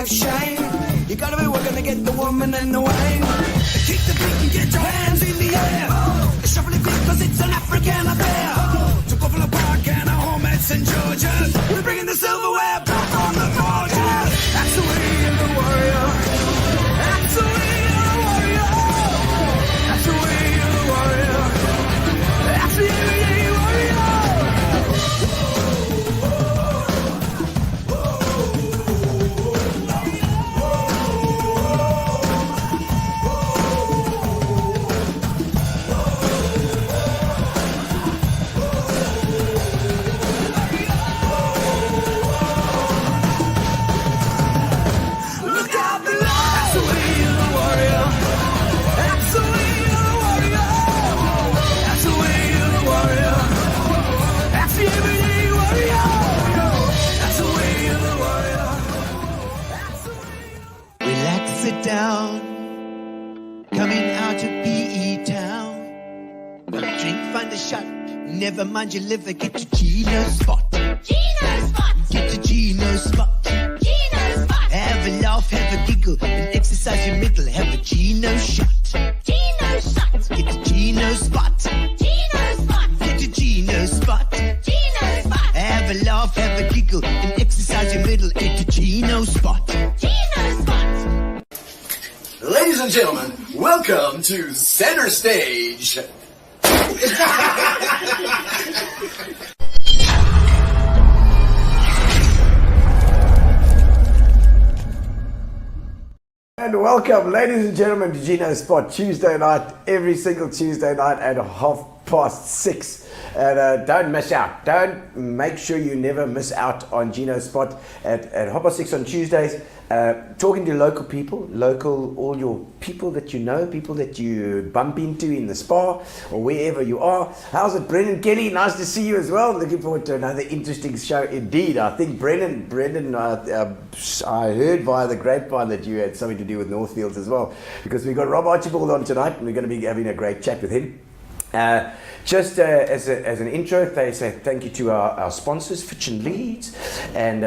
life's shame. You gotta be working to get the woman and the wine. Keep the beat and get your hands in the air. Shuffle your feet cause it's an African affair. To Buffalo Park and our home at St. George's. We're bringing the silverware back on the forges. That's the way of the warrior. That's the way of the warrior. That's the way of the warrior. That's the everyday warrior. Down, coming out of PE town. One drink, find a shot. Never mind your liver, get to Gino's spot. Gino spot. Get to Gino's spot. Gino spot. Have a laugh, have a giggle, and exercise your middle. Have a Gino shot. Gino shot. Get to Gino's spot. Gino spot. Get to Gino's spot. Gino spot. Have a laugh, have a giggle, and exercise your middle. Get to Gino's spot. Gino spot. Ladies and gentlemen, welcome to Center Stage. And welcome, ladies and gentlemen, to Gino's Spot, Tuesday night, every single Tuesday night at 6:30. And don't miss out. Don't make sure you never miss out on Gino's Spot at 6:30 on Tuesdays. Talking to local people, all your people that you know, people that you bump into in the spa or wherever you are. How's it, Brendan Kelly? Nice to see you as well. Looking forward to another interesting show indeed. I think Brendan, I heard via the grapevine that you had something to do with Northfield as well, because we've got Rob Archibald on tonight and we're going to be having a great chat with him. Just as an intro, they say thank you to our sponsors, Fitch and Leeds, and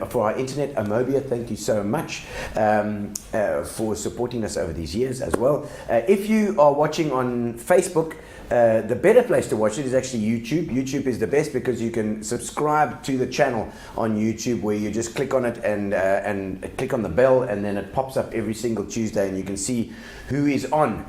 for our internet, Amobia. Thank you so much for supporting us over these years as well. If you are watching on Facebook, the better place to watch it is actually YouTube. YouTube is the best because you can subscribe to the channel on YouTube, where you just click on it and click on the bell, and then it pops up every single Tuesday, and you can see who is on.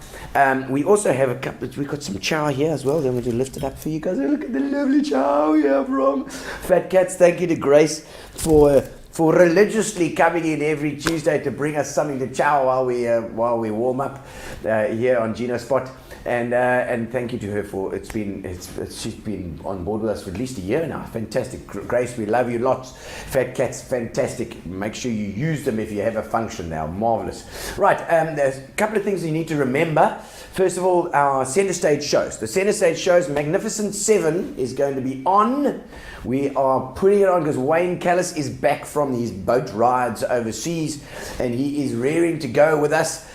We also have we've got some chow here as well. I'm going to lift it up for you guys. Look at the lovely chow we have from Fat Cats. Thank you to Grace for religiously coming in every Tuesday to bring us something to chow while we warm up here on Gino Spot. And thank you to her for she's been on board with us for at least a year now. Fantastic. Grace, we love you lots. Fat Cats, fantastic. Make sure you use them if you have a function. They are marvelous. Right, there's a couple of things you need to remember. First of all, our Center Stage shows. The Center Stage shows, Magnificent 7 is going to be on. We are putting it on because Wayne Callis is back from his boat rides overseas, and he is raring to go with us.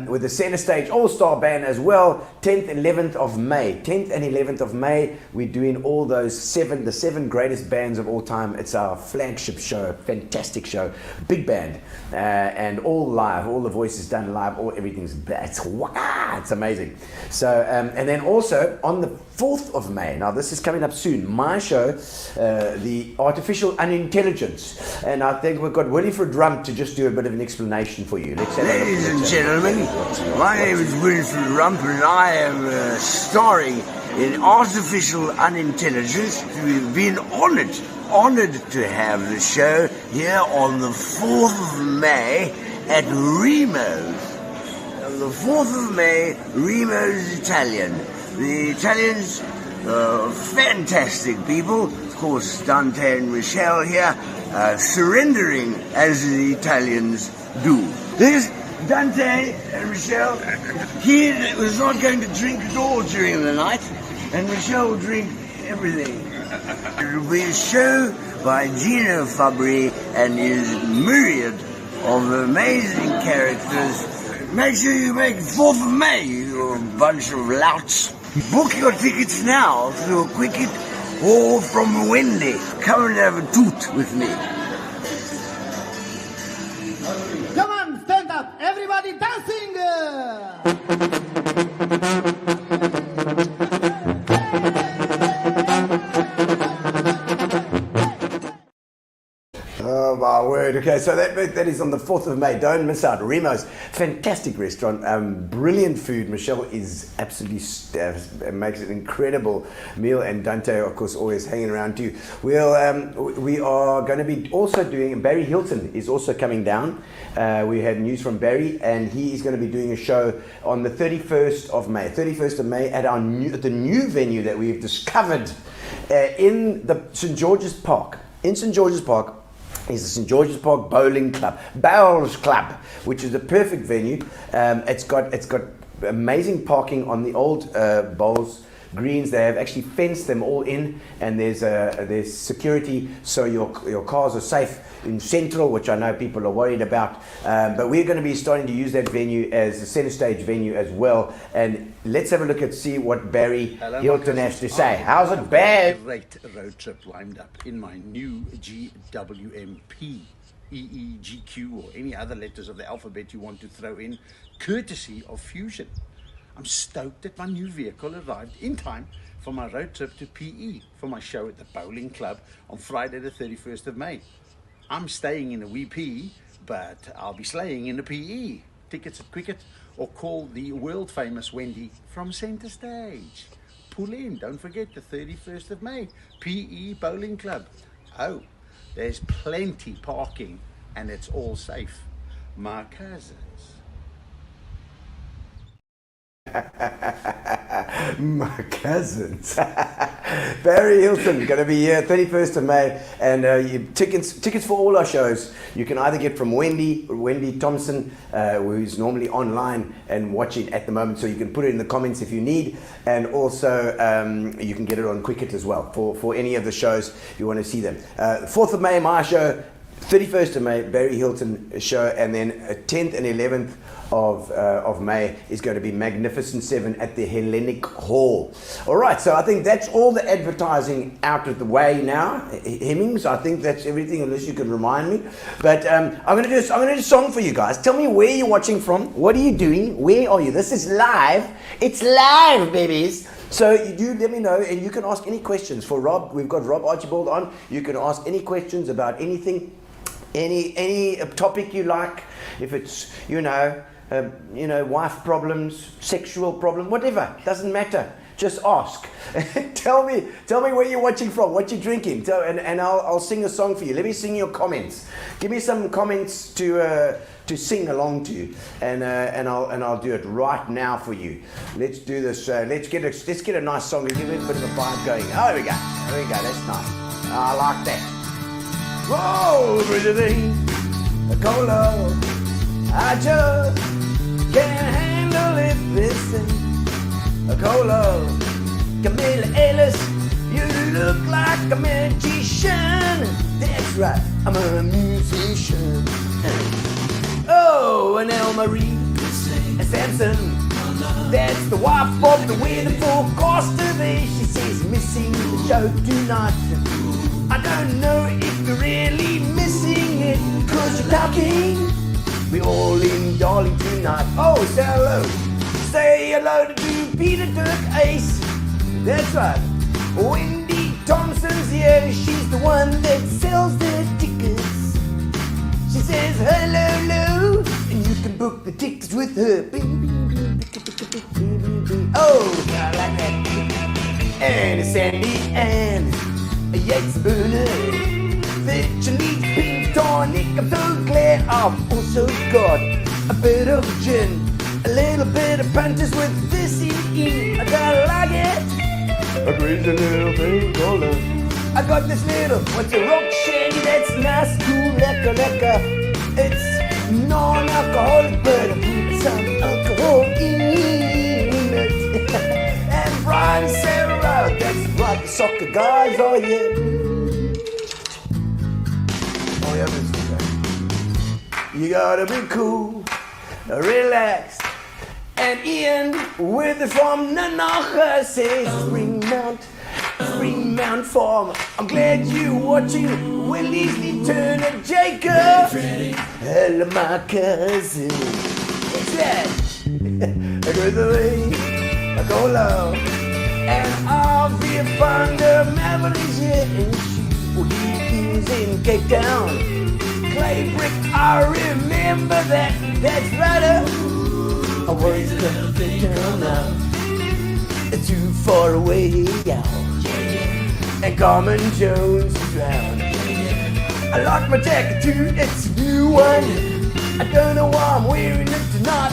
With the Center Stage All-Star Band as well. 10th and 11th of May. 10th and 11th of May, we're doing all those the seven greatest bands of all time. It's our flagship show, fantastic show, big band, and all live, all the voices done live, everything's it's amazing. So, and then also on the 4th of May, now this is coming up soon, my show, the Artificial Unintelligence, and I think we've got Willie for a drum to just do a bit of an explanation for you. Let's have Ladies and gentlemen, my name is Wilfred Rump, and I am starring in Artificial Unintelligence. We've been honoured to have the show here on the 4th of May at Remo's. On the 4th of May, Remo's Italian. The Italians are fantastic people. Of course, Dante and Michelle here, surrendering as the Italians do. There's Dante and Michelle. He was not going to drink at all during the night, and Michelle will drink everything. It will be a show by Gino Fabri and his myriad of amazing characters. Make sure you make 4th of May, you bunch of louts. Book your tickets now through a Quicket or from Wendy. Come and have a toot with me. good. Okay, so that is on the 4th of May. Don't miss out. Remo's, fantastic restaurant, brilliant food. Michelle is absolutely makes an incredible meal, and Dante, of course, always hanging around too. We are going to be also doing. Barry Hilton is also coming down. We had news from Barry, and he is going to be doing a show on the 31st of May. 31st of May at the new venue that we've discovered in the St. George's Park. In St. George's Park is the St. George's Park Bowls Club, which is a perfect venue. It's got amazing parking on the old bowls greens. They have actually fenced them all in, and there's security, so your cars are safe in Central, which I know people are worried about. But we're going to be starting to use that venue as a center stage venue as well. And let's have a look and see what Barry Hilton has to say. How's it, Barry? Great road trip lined up in my new GWMP, EEGQ, or any other letters of the alphabet you want to throw in, courtesy of Fusion. I'm stoked that my new vehicle arrived in time for my road trip to PE for my show at the Bowling Club on Friday the 31st of May. I'm staying in a wee P, but I'll be slaying in a PE. Tickets at Quicket, or call the world famous Wendy from Centre Stage. Pull in, don't forget the 31st of May, PE Bowling Club. Oh, there's plenty parking and it's all safe. My cousins. My cousins. Barry Hilton going to be here 31st of May, and tickets for all our shows you can either get from Wendy Thompson, who's normally online and watching at the moment, so you can put it in the comments if you need, and also you can get it on Quicket as well for any of the shows if you want to see them. 4th of May, my show. 31st of May, Barry Hilton show, and then 10th and 11th of May is going to be Magnificent 7 at the Hellenic Hall. All right, so I think that's all the advertising out of the way now. Hemmings, I think that's everything, unless you can remind me. But I'm going to do a song for you guys. Tell me where you're watching from. What are you doing? Where are you? This is live. It's live, babies. So you do let me know, and you can ask any questions for Rob. We've got Rob Archibald on. You can ask any questions about anything. Any topic you like, if it's wife problems, sexual problem, whatever, doesn't matter. Just ask. tell me where you're watching from, what you're drinking, and I'll sing a song for you. Let me sing your comments. Give me some comments to sing along to, and I'll do it right now for you. Let's do this. Let's get a nice song and give it a bit of a vibe going. Oh, there we go. That's nice. I like that. Whoa, breathing a cola, I just can't handle it. Listen, a cola, Camilla Ellis, you look like a magician. That's right, I'm a musician. Oh, and Elmarie, a Samson, that's the wife of the weather forecaster there. She says missing the show tonight. I don't know if you're really missing it, 'cause you're talking. We're all in Darling tonight. Oh, say hello. Say hello to Peter Dirk Ace. That's right. Wendy Thompson's here. She's the one that sells the tickets. She says hello, and you can book the tickets with her. Oh, I like that. And it's Sandy and Yates Spooner, that you need pink tonic. I'm so glad I've also got a bit of gin, a little bit of Panthers with this in. I gotta like it. A crazy little pink cola. I got this little, what's a rock shandy that's nice, cool, lekker. It's non-alcoholic, but I put some alcohol in it. And Brian Sarah, that's right, the soccer guys are here. Oh yeah, Mr. You gotta be cool, relaxed. And Ian with it from Nanaha says Springmount Farm. I'm glad you're watching. Will Leslie Turner Jacob. Hello my cousin. It's that. I go the way, I go low. And I'll be a founder, Mavericks here in Chief. He is in Cape Town. clay brick, I remember that. That's right. I was gonna turn now. It's too far away, yeah. And Carmen Jones is round. I lost my jacket too, it's a new one. I don't know why I'm wearing it tonight.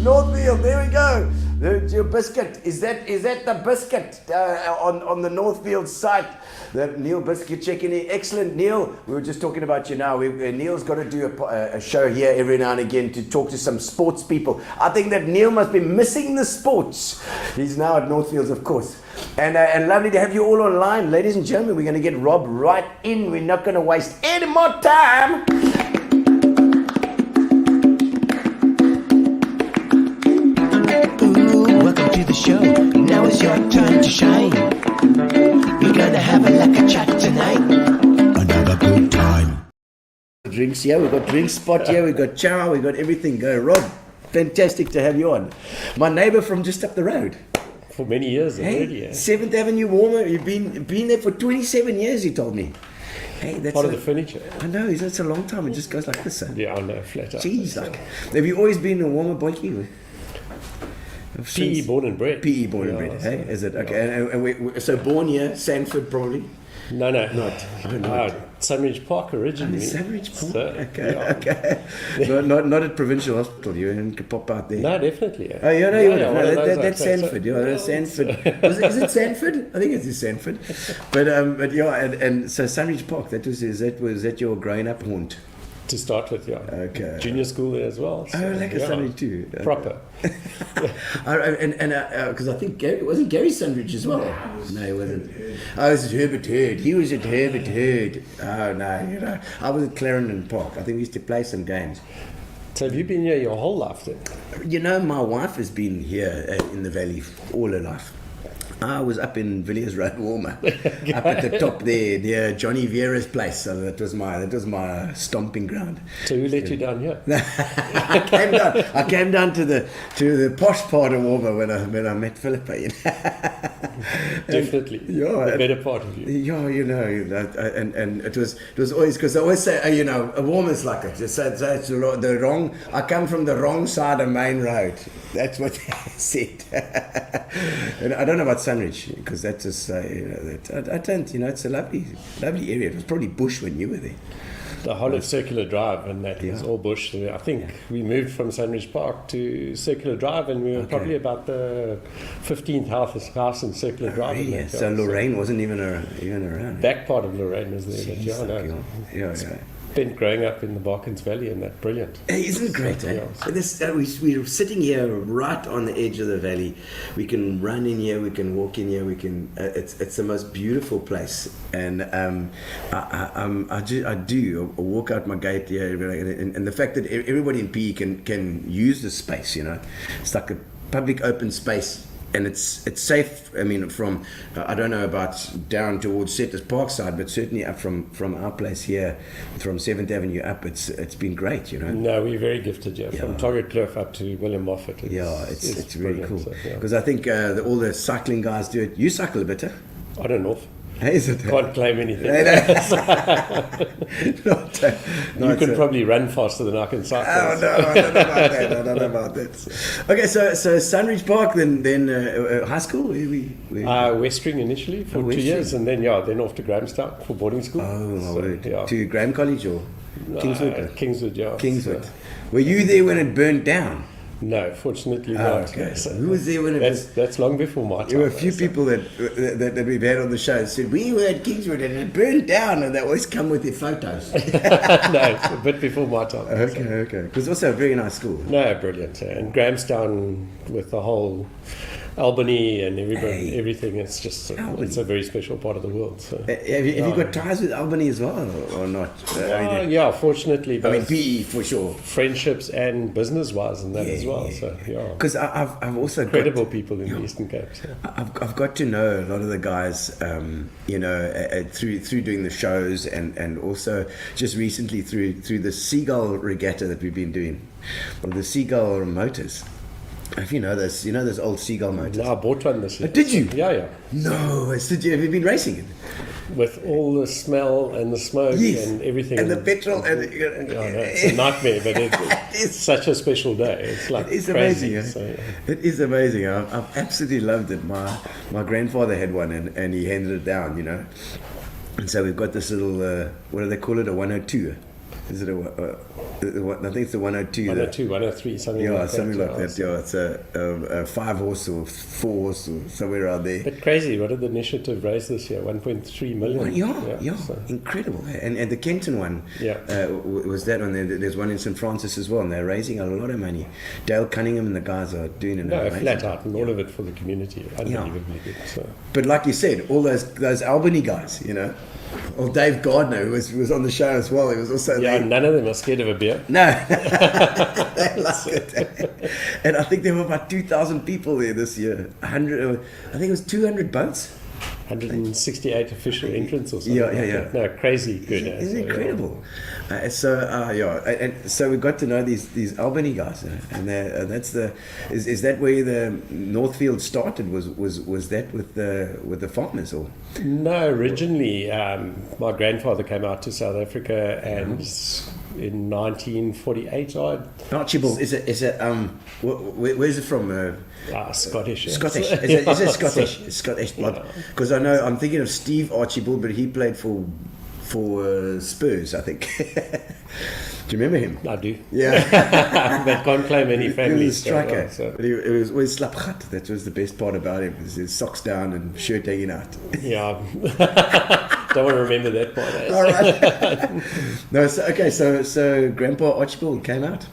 Northfield, there we go. There's your biscuit. Is that the biscuit on the Northfield site? The Neil biscuit checking in. Excellent, Neil. We were just talking about you now. Neil's got to do a show here every now and again to talk to some sports people. I think that Neil must be missing the sports. He's now at Northfields, of course. And lovely to have you all online. Ladies and gentlemen, we're going to get Rob right in. We're not going to waste any more time. Welcome to the show. Now is your time to shine. We're gonna have a lekker chat tonight. Another good time. Drinks here, we've got drink spot here, we've got chow, we've got everything. Go, Rob. Fantastic to have you on. My neighbour from just up the road. For many years already. Hey, 7th Avenue Warmer. You've been there for 27 years, he told me. Hey, that's Part of the furniture. I know, it's a long time. It just goes like this. Huh? Yeah, I know, flat out. Jeez, like, have you always been a Warmer boykie? PE born and bred. PE born and bred, hey? Is it? Okay, and so born here, Sanford probably? No. Not. Oh, not. Sunridge Park originally. Sunridge Park? So, Okay. Not at Provincial Hospital, you can pop out there. No, definitely. Yeah. Oh, yeah, no, you would have. one of No, those that's like that, Sanford. so- Yeah, that's Sanford. Is it Sanford? I think it's Sanford. But yeah, and so Sunridge Park. Was that your growing up haunt? To start with, yeah. Okay. Junior school there as well. So, Oh, like a Sunridge too. Okay. Proper. Because I think wasn't Gary Sunridge as well? No, he wasn't. I was at Herbert Hurd. He was at Herbert Hurd. Oh no, I was at Clarendon Park. I think we used to play some games. So have you been here your whole life then? My wife has been here in the valley all her life. I was up in Villiers Road, Warmer, up at the top there near Johnny Vieira's place. So that was my stomping ground. So who let you down here? I came down to the posh part of Warmer when I met Philippa. Definitely. The better part of you. Yeah, and it was always, because I always say, a Warmer's like it. Just say it's the wrong. I come from the wrong side of Main Road. That's what they said. And I don't know about Sunridge, because that's just I don't. It's a lovely area. It was probably bush when you were there. The whole of Circular Drive, and that was all bush. I think we moved from Sunridge Park to Circular Drive, and we were probably about the 15th house in Circular Drive. Really? In that So yard. Lorraine wasn't even around. Back part of Lorraine was there. But Yeah. Spent growing up in the Barkins Valley, and that brilliant. Hey, isn't it great, eh? Yeah. We're sitting here right on the edge of the valley. We can run in here, we can walk in here, we can. It's the most beautiful place, and I do walk out my gate here, and the fact that everybody in PE can use the space, it's like a public open space. And it's safe. I mean, from I don't know about down towards Settlers Park side, but certainly up from our place here, from 7th Avenue up, it's been great. No, we're very gifted here. From Torrid Cliff up to William Moffat. It's really brilliant, cool. So, Because I think all the cycling guys do it. You cycle a bit, huh? I don't know. Is it? Can't claim anything. You can probably run faster than I can cycle. Oh no, I don't know about that. Okay, so Sunridge Park, then high school. Westring initially for 2 years, and then off to Grahamstown for boarding school. To Graham College or Kingswood? Kingswood, yeah. Kingswood. Were you there when it burned down? No, fortunately not. Okay. So Who was there when it was? That's long before my time. There were a few people that we've had on the show said, we were at Kingswood and it burned down, and they always come with their photos. No, a bit before my time. Okay. Because also a very nice school. No, brilliant. And Grahamstown with the whole Albany and everything, it's just it's a very special part of the world. So. Have you got ties with Albany as well, or not? Fortunately, both PE for sure. friendships and business-wise and that as well. So because I've also incredible people in the Eastern Cape. So. I've got to know a lot of the guys, through doing the shows, and also just recently through the Seagull Regatta that we've been doing, or the Seagull Motors. If you know those old Seagull motors. No, I bought one this year. Did you? Yeah. No, have you been racing it? with all the smell and the smoke Yes. and everything. And the petrol. And, Yeah, no, it's a nightmare, but it's such a special day. It's like it's crazy. amazing. So, It is amazing. I've absolutely loved it. My grandfather had one, and he handed it down, you know. And so we've got this little, what do they call it, a 102? Is it I think it's the 102. 102, 103, something Yeah, like that. something like that. Yeah, it's a 5 horse or 4 horse or somewhere around there. But crazy, what did the initiative raise this year? 1.3 million. Yeah, So, incredible. And the Kenton one, Yeah. was that one. There's one in St. Francis as well, and they're raising a lot of money. Dale Cunningham and the guys are doing an no, amazing flat job. out, and all of it for the community. Unbelievably good. So. But like you said, all those Albany guys, you know, or Dave Gardner, who was on the show as well. He was also Yeah, there. none of them are scared of a beer. No, they like it. And I think there were about 2,000 people there this year. 100, I think it was 200 boats. 168 official entrants or something. Yeah. like that. No, crazy good. It's So, incredible. And so we got to know these Albany guys, and that's is that where the Northfield started? Was that with the farmers or? No, originally my grandfather came out to South Africa and in 1948 Archibald, is it where's it from? Scottish. Yeah. Scottish. Is it Scottish? So- It's Scottish blood. Because I know I'm thinking of Steve Archibald, but he played for Spurs, I think. Do you remember him? I do. Yeah. But can't claim any He family. was a striker. So, But it was always slapgat. That was the best part about him. Was his socks down and shirt hanging out. yeah. Don't want to remember that part. All right. No, so Grandpa Archibald came out.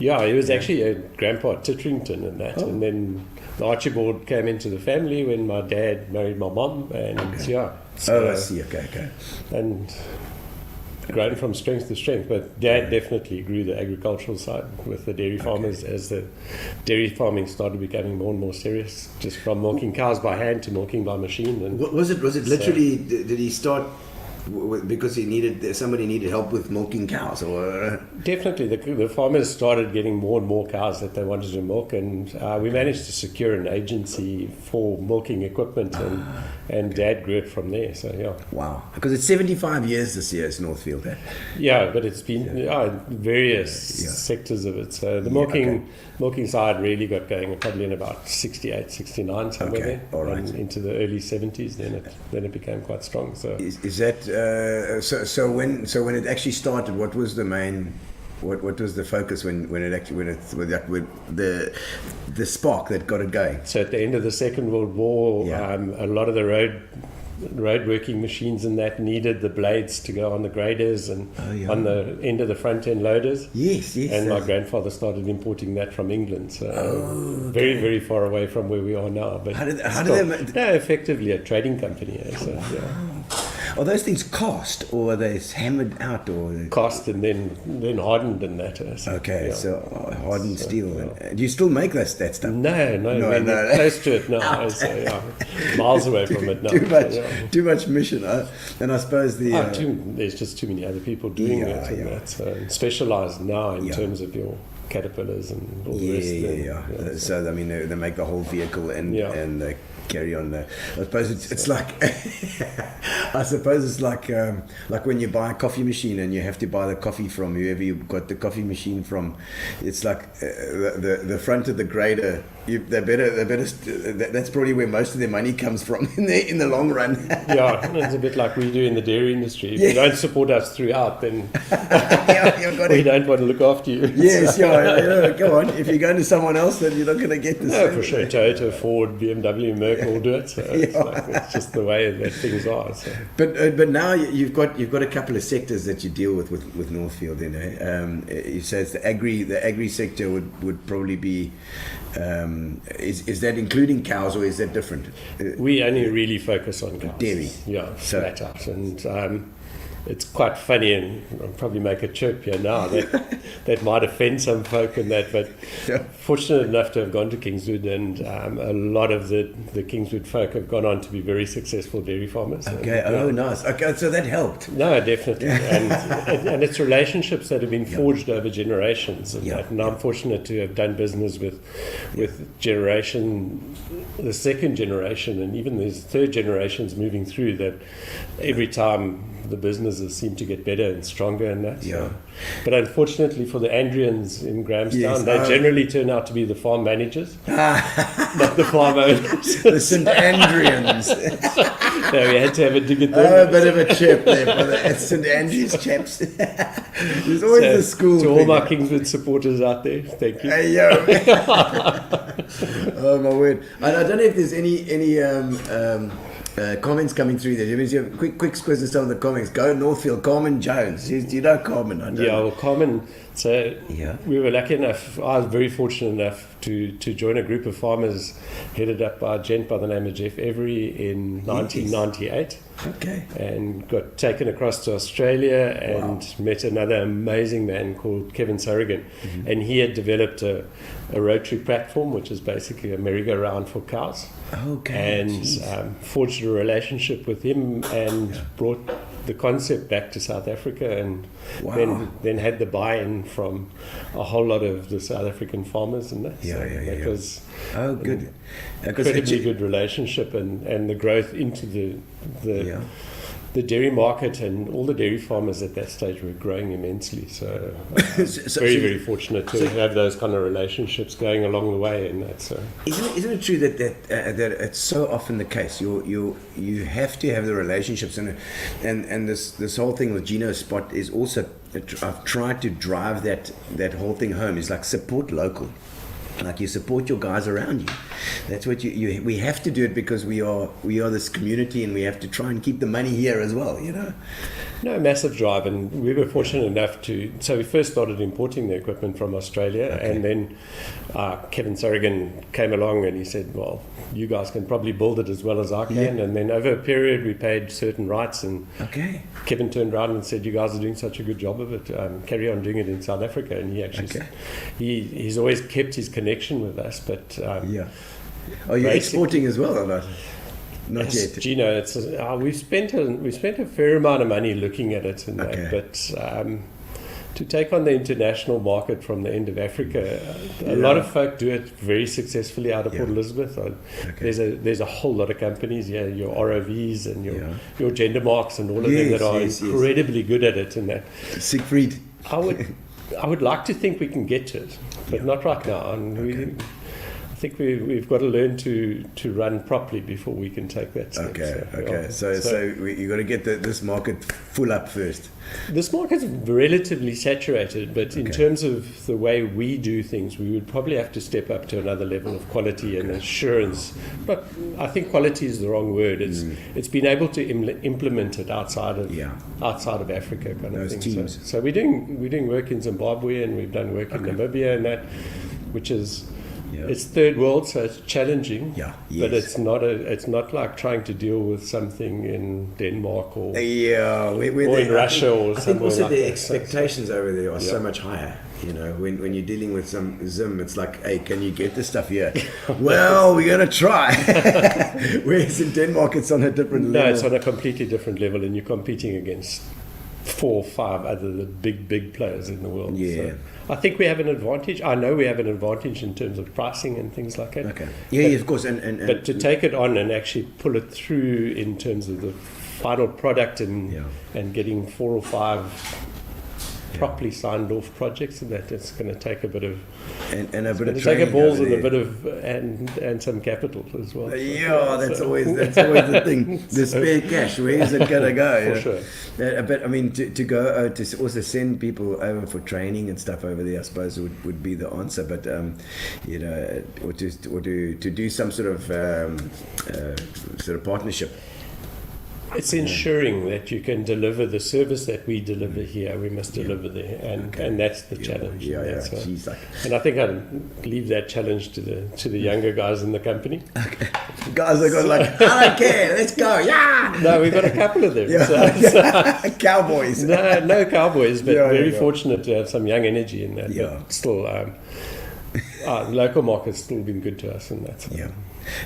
Yeah, he was actually a grandpa at Titterington and that. And then the Archibald came into the family when my dad married my mom. And yeah. So, I see. Okay. and grown from strength to strength. But Dad definitely grew the agricultural side with the dairy farmers as the dairy farming started becoming more and more serious, just from milking cows by hand to milking by machine. And Was it literally? Did he start because somebody needed help with milking cows, or? definitely the farmers started getting more and more cows that they wanted to milk, and we managed to secure an agency for milking equipment, and Dad grew it from there. So yeah. Wow, because it's 75 years this year. It's Northfield. Eh? Yeah, but it's been various sectors of it. So the milking side really got going probably in about 68, 69, somewhere there. All right. And into the early 70s, then it became quite strong. So Is that so? When it actually started, what was the main? What was the focus when the spark that got it going? So at the end of the Second World War, a lot of the road working machines and that needed the blades to go on the graders and on the end of the front end loaders. Yes. And my grandfather started importing that from England, so very, very far away from where we are now. But How did effectively a trading company. So, Are those things cast, or are they hammered out, or cast and then hardened and that. So hardened steel. Do you still make that stuff? No, we're close to it now. So, miles away from it now. Too much mission, and I suppose there's just too many other people doing it and that. So specialised now in terms of your Caterpillars and all the rest. So I mean, they make the whole vehicle and they carry on. I suppose it's like like when you buy a coffee machine and you have to buy the coffee from whoever you got the coffee machine from. It's like the front of the grader. They better. That's probably where most of their money comes from in the long run. It's a bit like we do in the dairy industry. If you don't support us throughout, then we don't want to look after you. Yes, go on. If you're going to someone else, then you're not going to get the same. For sure. Toyota, Ford, BMW, Merck all do it. So it's just the way that things are. So. But now you've got a couple of sectors that you deal with Northfield. You say it's the agri sector would probably be. Is that including cows, or is that different? We only really focus on cows. Dairy. Flat out. And it's quite funny, and I'll probably make a chirp here now that might offend some folk in that, but fortunate enough to have gone to Kingswood, and a lot of the Kingswood folk have gone on to be very successful dairy farmers. Okay, nice. Okay, so that helped. No, definitely. And it's relationships that have been forged over generations. And I'm fortunate to have done business with the second generation, and even these third generations moving through, that every time the businesses seem to get better and stronger and that. Yeah. But unfortunately for the Andrians in Grahamstown, they generally turn out to be the farm managers, not the farm owners. The St. Andrians. So we had to have a dig at them. A bit of a chip there for the St. Andrews chaps. There's always the school. To all my Kingswood supporters out there, thank you. Hey, yo. Oh, my word. I don't know if there's any comments coming through there. Let me quick squiz of some of the comments. Go Northfield, Carmen Jones. Do you know Carmen? I don't know. Well, Carmen, so we were lucky enough, I was very fortunate enough to join a group of farmers headed up by a gent by the name of Jeff Every in 1998. Okay. And got taken across to Australia and met another amazing man called Kevin Surrigan. And he had developed a rotary platform, which is basically a merry-go-round for cows. Okay. And forged a relationship with him and brought the concept back to South Africa, and then had the buy-in from a whole lot of the South African farmers, and that. It was good. Incredibly good relationship, and the growth into the dairy market, and all the dairy farmers at that stage were growing immensely. So, very fortunate to have those kind of relationships going along the way. And that. So, isn't it true that it's so often the case? You have to have the relationships, and this whole thing with Gino Spot is also, I've tried to drive that whole thing home. Is like support local. Like you support your guys around you. That's what we have to do it, because we are this community, and we have to try and keep the money here as well, you know. No, massive drive, and we were fortunate enough so we first started importing the equipment from Australia, and then Kevin Surrigan came along and he said, well, you guys can probably build it as well as I can, and then over a period we paid certain rights, and Kevin turned around and said, you guys are doing such a good job of it, carry on doing it in South Africa. And he actually he's always kept his connection with us, but are you exporting as well or not? Not yet. Gino, we've spent a fair amount of money looking at it, and that, but to take on the international market from the end of Africa, a lot of folk do it very successfully out of Port Elizabeth. There's a whole lot of companies, your ROVs and your gender marks and all of them that are incredibly good at it, and that. Siegfried. I would like to think we can get to it, but not right now. And I think we've got to learn to run properly before we can take that step. So you got to get this market full up first. This market's relatively saturated, but in terms of the way we do things, we would probably have to step up to another level of quality and assurance. But I think quality is the wrong word. It's been able to implement it outside of Africa, kind of thing. Teams. So we're doing work in Zimbabwe, and we've done work in Namibia, and that, which is. It's third world, so it's challenging. But it's not like trying to deal with something in Denmark or in Russia or somewhere. I think also like the that. expectations over there are so much higher. You know, when you're dealing with some Zim, it's like, hey, can you get this stuff here? Well, we're gonna try. Whereas in Denmark, it's on a different level. No, it's on a completely different level, and you're competing against 4 or 5 other the big players in the world. So I think we have an advantage. I know we have an advantage in terms of pricing and things like that. Of course. But to take it on and actually pull it through in terms of the final product and getting 4 or 5 properly signed off projects, and that it's going to take a bit of take a balls and a bit of and some capital as well. That's always the thing. The spare cash, where is it going to go? For sure. But I mean, to go to also send people over for training and stuff over there, I suppose would be the answer. But or to do some sort of partnership. It's ensuring that you can deliver the service that we deliver here. We must deliver there, and that's the challenge. And I think I'd leave that challenge to the younger guys in the company. Guys are going like, I don't care, let's go, yeah. No, we've got a couple of them. Cowboys. No cowboys, but Yeah, very yeah. fortunate to have some young energy in that. Yeah. But still, local market's still been good to us in that. Yeah.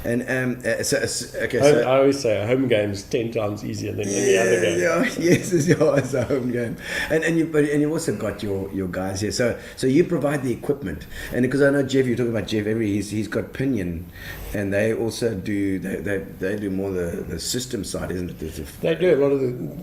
And okay, I so always say a home game's 10 times easier than any other game. yes, it's a home game, and you've also got your guys here. So you provide the equipment, and because I know Jeff, you're talking about Jeff. He's got Pinion, and they also do they do more the system side, isn't it? They do a lot of the.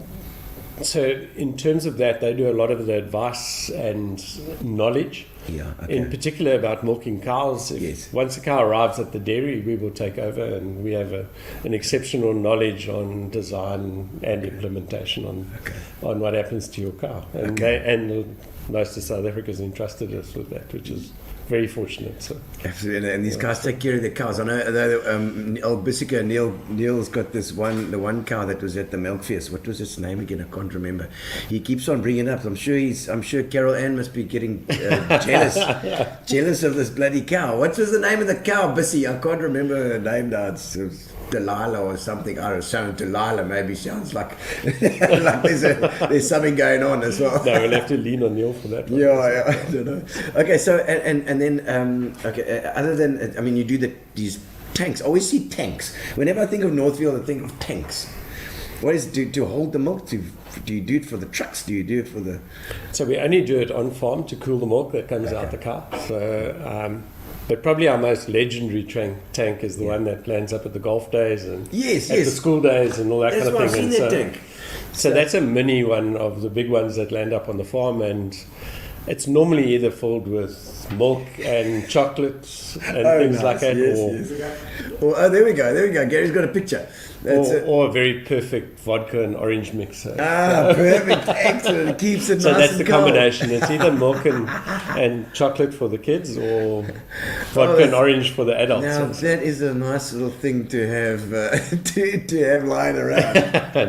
So in terms of that, they do a lot of the advice and knowledge. Yeah. Okay. In particular about milking cows. Yes. Once a cow arrives at the dairy, we will take over, and we have an exceptional knowledge on design and implementation on what happens to your cow. And most of South Africa has entrusted us with that, which is very fortunate. So. Absolutely, and these guys take care of their cows. I know old Bissica, Neil's got the one cow that was at the milk fest. What was its name again? I can't remember. He keeps on bringing it up. I'm sure Carol Ann must be getting jealous of this bloody cow. What was the name of the cow, Bissy? I can't remember her name now. It was Delilah or something. I don't know, Delilah maybe sounds like like there's something going on as well. No, we'll have to lean on Neil for that one. Yeah, I don't know. Okay, so and then other than you do these tanks. I always see tanks. Whenever I think of Northfield, I think of tanks. What is to hold the milk? Do you do it for the trucks? Do you do it for the? So we only do it on farm to cool the milk that comes out the cow. So. But probably our most legendary tank is the one that lands up at the golf days and yes, at the school days and all that that's kind of thing. I've seen that tank. So that's a mini one of the big ones that land up on the farm, and it's normally either filled with milk and chocolates and things like that. Or there we go. Gary's got a picture. Or a very perfect vodka and orange mix. Perfect. Excellent. It keeps it so nice that's and the cold. combination. It's either milk and chocolate for the kids, or vodka and orange for the adults. Now that is a nice little thing to have to have lying around.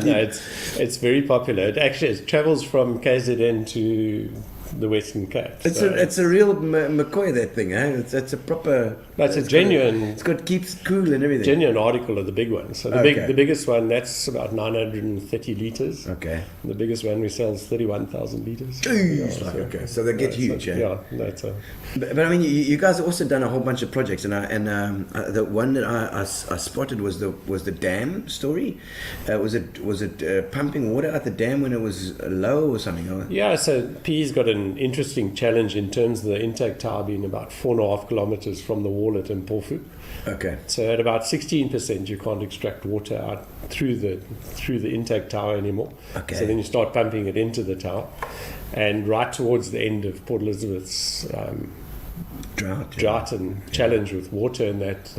No, it's very popular. It travels from KZN to the Western Cape. It's a real McCoy, that thing, eh? It's a proper. That's a genuine. It's got keeps cool and everything. Genuine article of the big one. So the biggest one, that's about 930 liters. Okay. The biggest one we sell is 31,000 liters. So they get huge. That's a. But I mean, you guys have also done a whole bunch of projects, and the one that I spotted was the dam story. Was it pumping water out the dam when it was low or something? Yeah. So P's got an interesting challenge in terms of the intake tower being about 4.5 kilometers from the wall at Mpofu. Okay. So at about 16%, you can't extract water out through the intake tower anymore. Okay. So then you start pumping it into the tower, and right towards the end of Port Elizabeth's drought and challenge with water, and that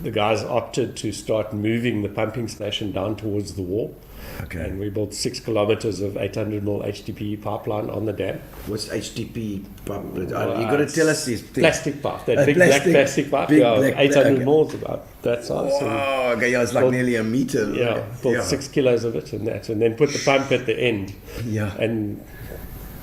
the guys opted to start moving the pumping station down towards the wall. Okay. And we built 6 kilometers of 800 mil HDPE pipeline on the dam. What's HDPE pipe? You got to tell us these things. Plastic pipe, that big black plastic pipe. 800 mils, about that size. Oh, okay, it's like nearly a meter. Yeah, built 6 kilos of it and then put the pump at the end. Yeah. And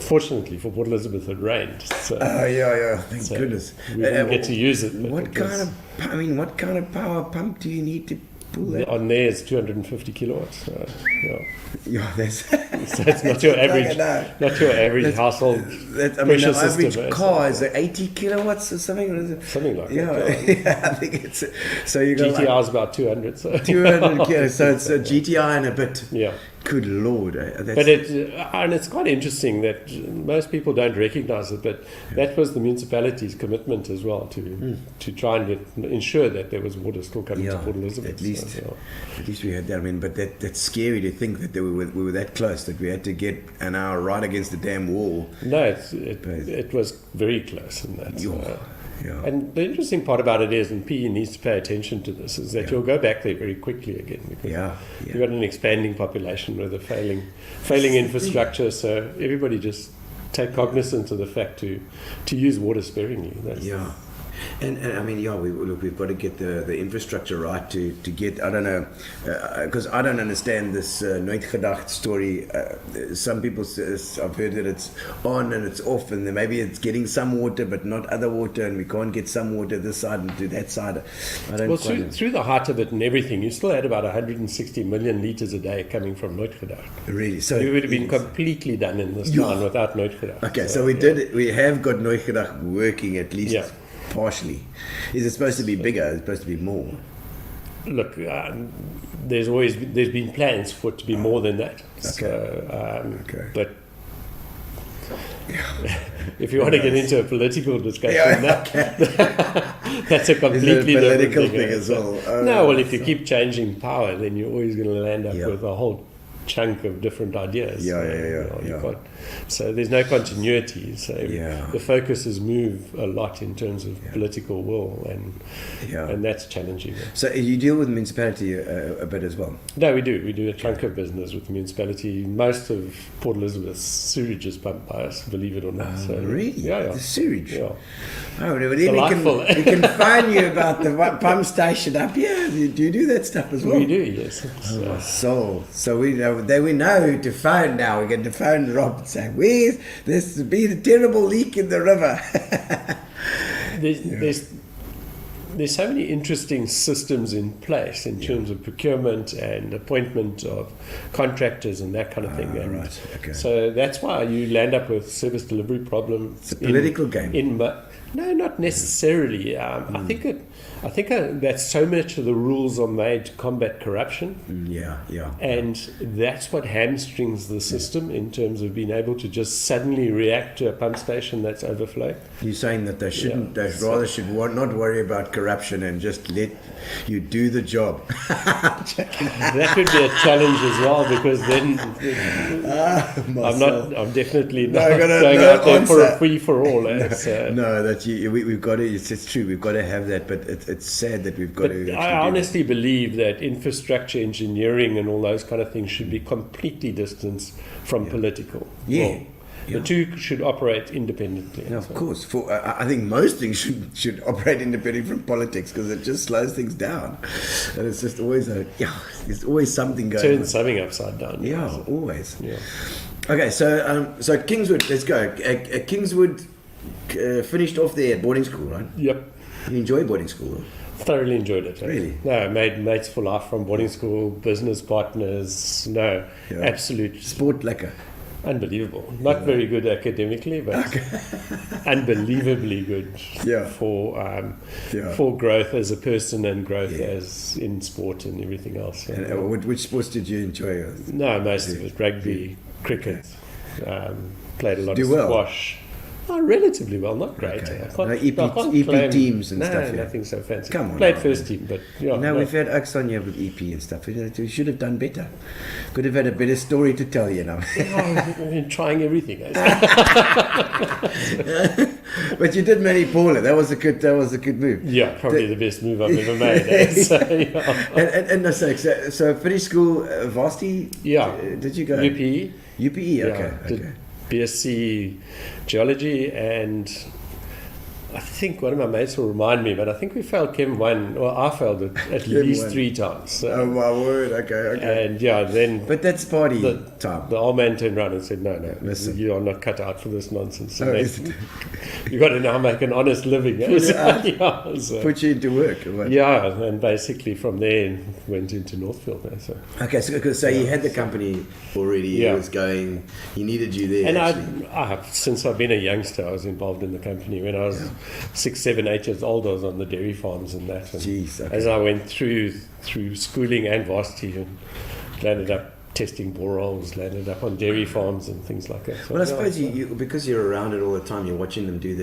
fortunately for Port Elizabeth, it rained. So, thank goodness. We didn't get to use it. What kind of power pump do you need to pull that? On there it's 250 kilowatts. So it's not your average household. The average car is 80 kilowatts or something. Something like that. Yeah, I think it's so you got GTR is about 200. So 200 kilos. So it's a GTI and a bit. Yeah. Good Lord. But it's quite interesting that most people don't recognize it, but that was the municipality's commitment as well to try and ensure that there was water still coming to Port Elizabeth. At least we had that. I mean, but that's scary to think that we were that close, that we had to get an hour right against the damn wall. No, it was very close in that. Yeah. And the interesting part about it is, and PE needs to pay attention to this, is that you'll go back there very quickly again. Because you've got an expanding population with a failing infrastructure, so everybody just take cognizance of the fact to use water sparingly. And I mean, yeah, we've got to get the infrastructure right to get, I don't know, because I don't understand this Nooit Gedacht story. Some people, I've heard that it's on and it's off, and then maybe it's getting some water but not other water, and we can't get some water this side and to that side. I don't Well, quite through the height of it and everything, you still had about 160 million litres a day coming from Nooit Gedacht. really. So You would have been completely done in this town without Nooit Gedacht. Okay, so we have got Nooit Gedacht working at least Yeah. partially. Is it supposed to be bigger? Is it supposed to be more? Look, there's been plans for it to be more than that. Okay. But if you want to get into a political discussion, that's a completely political different thing as well? Oh, no, well, if you keep changing power, then you're always going to land up Yeah. with a whole chunk of different ideas. Yeah. You can't- So there's no continuity. So Yeah. the focuses move a lot in terms of political will, and that's challenging. So you deal with municipality a bit as well? No, we do. We do a chunk of business with the municipality. Most of Port Elizabeth's sewage is pumped by us, believe it or not. So, Really? Yeah. The sewage? Yeah. Oh, well, then Delightful. we can find you about the pump station up here. Do you do that stuff as well? We do, yes. So we know who to phone now. We're going to phone Rob and say, "Where's this been a terrible leak in the river?" There's so many interesting systems in place in terms of procurement and appointment of contractors and that kind of thing. And right, okay. So that's why you land up with service delivery problems. It's a political game. No, not necessarily. I think that so much of the rules are made to combat corruption. Yeah. And that's what hamstrings the system in terms of being able to just suddenly react to a pump station that's overflowing. You're saying that they shouldn't, they rather should not worry about corruption and just let you do the job. That would be a challenge as well, because then I'm definitely not going out there for a free for all. No, that we've got to. It's true. We've got to have that, but it's sad that we've got to. I honestly believe that infrastructure engineering and all those kind of things should be completely distanced from political. Yeah. The two should operate independently. Yeah, of course. I think most things should operate independently from politics, because it just slows things down, and it's just always there's always something going on. Turn something upside down. Yeah, always. Yeah. Okay, so Kingswood, let's go. Kingswood finished off there at boarding school, right? Yep. You enjoy boarding school? Thoroughly enjoyed it. Really? No, I made mates for life from boarding school, business partners. No, absolute Sport lekker. unbelievable. Not very good academically, but unbelievably good for growth as a person and growth as in sport and everything else. And which sports did you enjoy? No, most of it. Rugby, cricket, played a lot of well? squash. Oh, relatively well, not great. Okay. I can't, No, EP I can't claim, teams and stuff, yeah. nothing so fancy. Come on Played now. first team, but We've had Oxonia with EP and stuff. We should have done better. Could have had a better story to tell, you know. I've been trying everything. But you did marry Paula. That was a good move. Yeah, probably the best move I've ever made. So finished school, varsity. Yeah. Did you go? UPE. UPE. Okay. Did BSc geology, and I think one of my mates will remind me, but I think we failed Chem 1, or I failed it at least 3 times. So. Oh my word! Okay. And then. But that's party time. The old man turned around and said, "No, listen. You are not cut out for this nonsense. So is you got to now make an honest living." Put you into work. Or what? Yeah, and basically from there went into Northfield. So. Okay, so you had the company already. It was going. He needed you there. And since I've been a youngster, I was involved in the company. When I was 6, 7, 8 years old, I was on the dairy farms and that. And Jeez, okay. as I went through schooling and varsity, and landed up testing boreholes, landed up on dairy farms and things like that. So, well, I suppose you because you're around it all the time, you're watching them do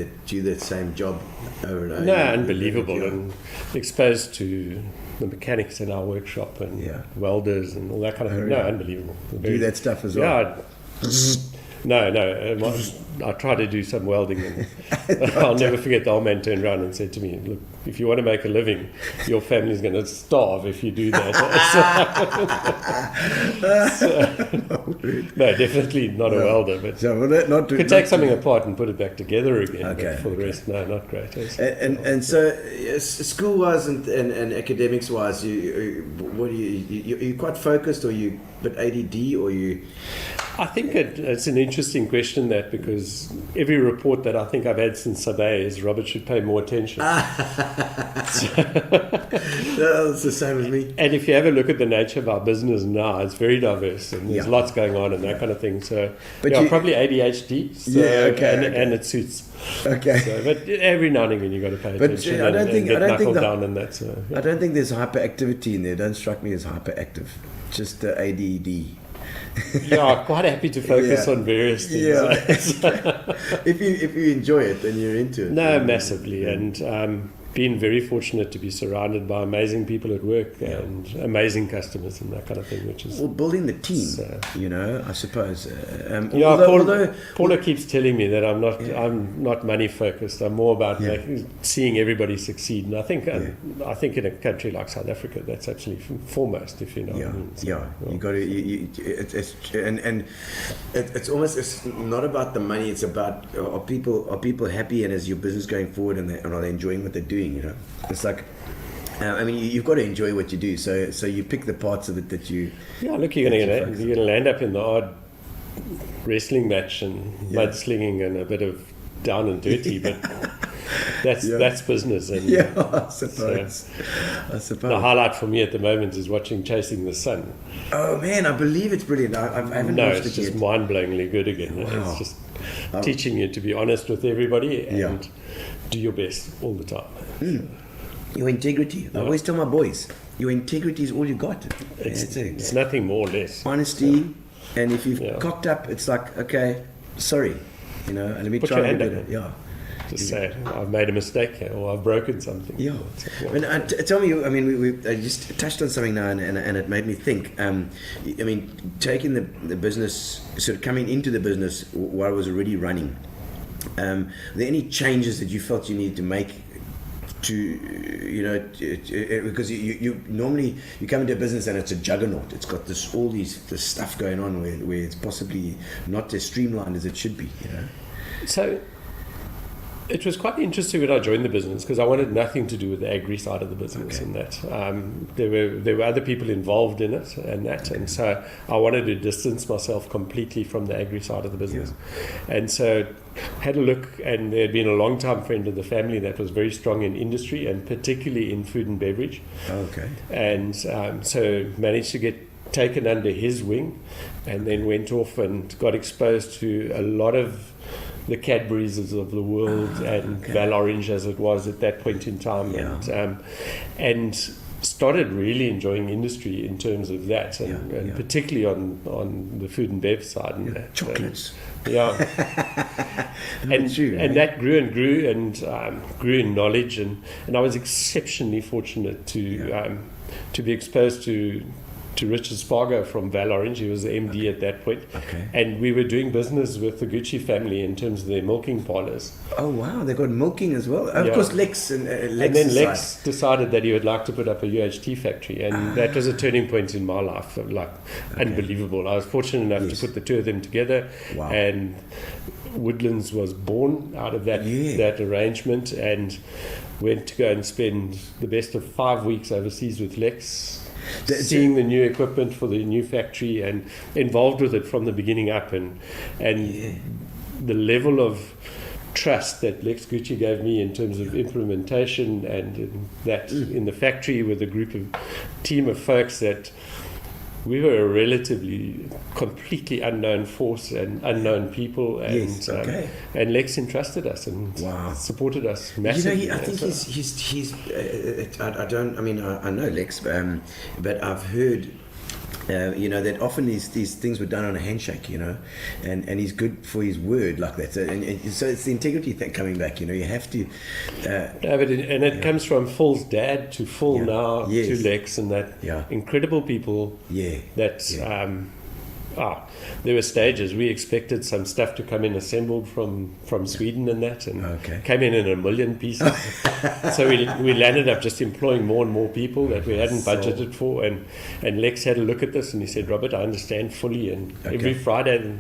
that same job over and over. No, unbelievable, and exposed to the mechanics in our workshop and welders and all that kind of thing. No, unbelievable. Do that stuff as well. Yeah. No, I tried to do some welding, and I'll never forget the old man turned around and said to me, "Look, if you want to make a living, your family's going to starve if you do that." No, definitely not a welder, but So not to, could take something apart and put it back together again. Okay, But for the rest, no, not great. And so, school wise and academics wise, what do you quite focused, or you bit ADD, or you? I think it's an interesting question, that, because every report that I think I've had since Sabay is Robert should pay more attention. It's the same as me. And if you have a look at the nature of our business now, it's very diverse, and there's lots going on and that kind of thing. So, but probably ADHD. So, and it suits. Okay. So, but every now and again you've got to pay attention. I don't think down on that. So, I don't think there's hyperactivity in there. Don't strike me as hyperactive. Just the ADD. Yeah, I'm quite happy to focus on various things. Yeah. if you enjoy it, then you're into it. No, massively, and been very fortunate to be surrounded by amazing people at work and amazing customers and that kind of thing, which is building the team. I suppose. Paula keeps telling me that I'm not money focused. I'm more about seeing everybody succeed, and I think in a country like South Africa, that's actually foremost, if you know what I mean. So, you got to. It's almost, it's not about the money. It's about, are people happy, and is your business going forward, and are they enjoying what they're doing? It's like, you've got to enjoy what you do. So you pick the parts of it that you. Yeah, look, you're going to land up in the odd wrestling match and mudslinging and a bit of down and dirty, but that's business. And I suppose. The highlight for me at the moment is watching Chasing the Sun. Oh man, I believe it's brilliant. I haven't watched it yet. It's just mind-blowingly good again. Wow. It's just teaching you to be honest with everybody and do your best all the time. Your integrity. I always tell my boys, your integrity is all you got. It's nothing more or less. Honesty, and if you've cocked up, it's like, okay, sorry, let me try and do it. Just say, I've made a mistake here, or I've broken something. Yeah. Tell me, I just touched on something now, and it made me think. Taking the business, sort of coming into the business while it was already running, were there any changes that you felt you needed to make because you normally you come into a business and it's a juggernaut. It's got this stuff going on where it's possibly not as streamlined as it should be. So it was quite interesting when I joined the business, because I wanted nothing to do with the agri side of the business, and that there were other people involved in it, and so I wanted to distance myself completely from the agri side of the business, and so had a look, and there had been a long time friend of the family that was very strong in industry, and particularly in food and beverage. And so managed to get taken under his wing, and then went off and got exposed to a lot of the Cadburys of the world, and Val Orange as it was at that point in time, and started really enjoying industry in terms of that, and particularly on the food and bev side, and that, chocolates. And that grew and grew, and grew in knowledge, and I was exceptionally fortunate to be exposed to Richard Spargo from Val Orange. He was the MD at that point. And we were doing business with the Gucci family in terms of their milking parlors. Oh wow, they got milking as well. Of course, Lex and then Lex decided that he would like to put up a UHT factory, and that was a turning point in my life. Unbelievable. I was fortunate enough to put the two of them together, and Woodlands was born out of that arrangement, and went to go and spend the best of 5 weeks overseas with Lex, seeing the new equipment for the new factory, and involved with it from the beginning up, and the level of trust that Lex Gucci gave me in terms of implementation, and in the factory with a team of folks that we were a relatively completely unknown force and unknown people, and Lex entrusted us and supported us massively. I think he's I know Lex, but I've heard that often these things were done on a handshake, and he's good for his word like that. So it's the integrity thing coming back. You have to. It comes from Phil's dad to Phil now to Lex, and that incredible people that there were stages. We expected some stuff to come in assembled from Sweden and that, and came in a million pieces. So we landed up just employing more and more people that we hadn't budgeted for. And Lex had a look at this and he said, Robert, I understand fully. And every Friday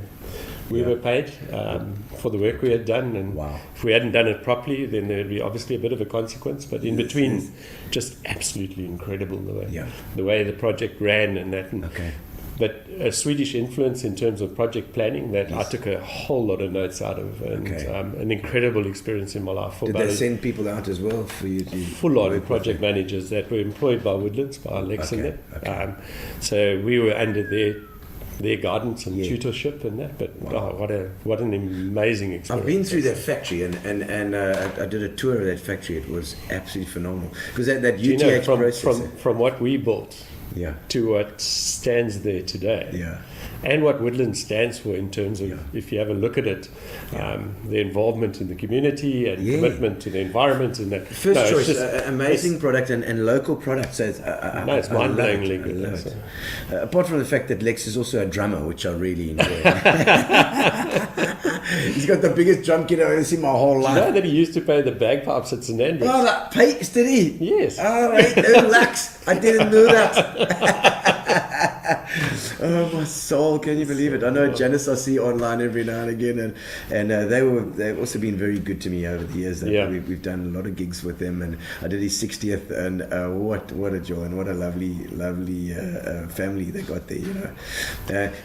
we were paid for the work we had done. And if we hadn't done it properly, then there'd be obviously a bit of a consequence. But in between, just absolutely incredible the way the project ran and that. And, but a Swedish influence in terms of project planning that I took a whole lot of notes out of, and an incredible experience in my life. Did they send people out as well for you to full-on project managers that were employed by Woodlands, by Lex and them. So we were under their guidance and tutorship and that. But what an amazing experience! I've been through that factory and I did a tour of that factory. It was absolutely phenomenal because that UTH process from what we built. To what stands there today, and what Woodland stands for in terms of, if you have a look at it, the involvement in the community and commitment to the environment and that. First choice, amazing product and local product. So it's mind-blowingly good. Apart from the fact that Lex is also a drummer, which I really enjoy. He's got the biggest drum kit I've ever seen my whole life. You know that he used to play the bagpipes at St Andrews? Oh, did he? Yes. Oh, right. Relax. I didn't know that. Oh, my soul, can you believe it? I know Janice I see online every now and again, and they've also been very good to me over the years. We've done a lot of gigs with them, and I did his 60th, and what a joy and what a lovely family they got there, you know.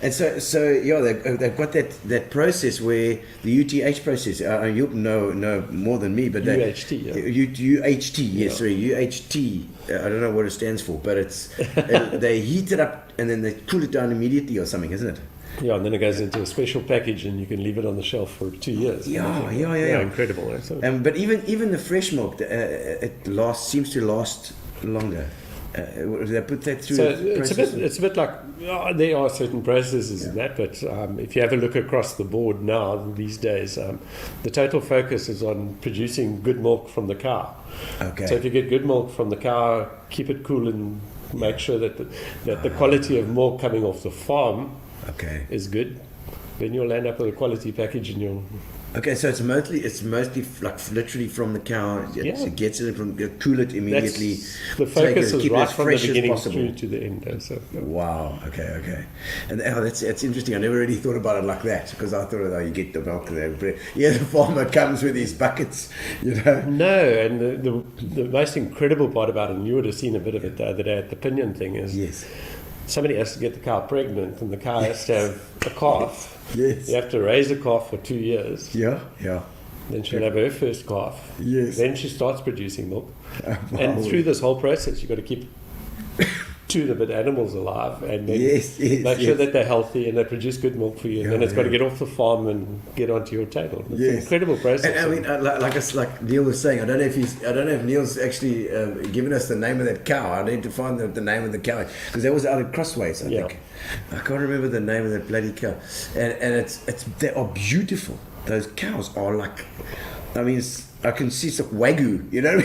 And so they've got that process where the UTH process, you'll know more than me, but UHT, UHT, yes, sorry, UHT. I don't know what it stands for, but it's they heat it up and then they cool it down immediately or something, isn't it? Yeah, and then it goes into a special package and you can leave it on the shelf for 2 years. Yeah. Incredible. But even the fresh milk, seems to last longer. They put that through. So it's a bit like there are certain processes in that, but if you have a look across the board now these days, the total focus is on producing good milk from the cow. Okay. So if you get good milk from the cow, keep it cool and make sure that the quality of milk coming off the farm is good, then you'll end up with a quality package and you'll. Okay, so it's mostly like literally from the cow. It gets it from cool it immediately. The focus is right from the beginning through to the end. So. Wow. Okay. And that's interesting. I never really thought about it like that because I thought you get the milk there. The farmer comes with these buckets, you know. No, and the most incredible part about it, and you would have seen a bit of it the other day at the Pinion thing, is somebody has to get the cow pregnant, and the cow has to have a calf. Yes. You have to raise a calf for 2 years. Yeah. Then she'll have her first calf. Yes. Then she starts producing milk. And through this whole process, you've got to keep 2 and a bit animals alive and then make sure that they're healthy and they produce good milk for you. And then it's got to get off the farm and get onto your table. It's an incredible process. And, I mean, like Neil was saying, I don't know if Neil's actually given us the name of that cow. I need to find the name of the cow because that was out at Crossways, I think. I can't remember the name of that bloody cow. And they are beautiful. Those cows are like, I mean, I can see some Wagyu, you know,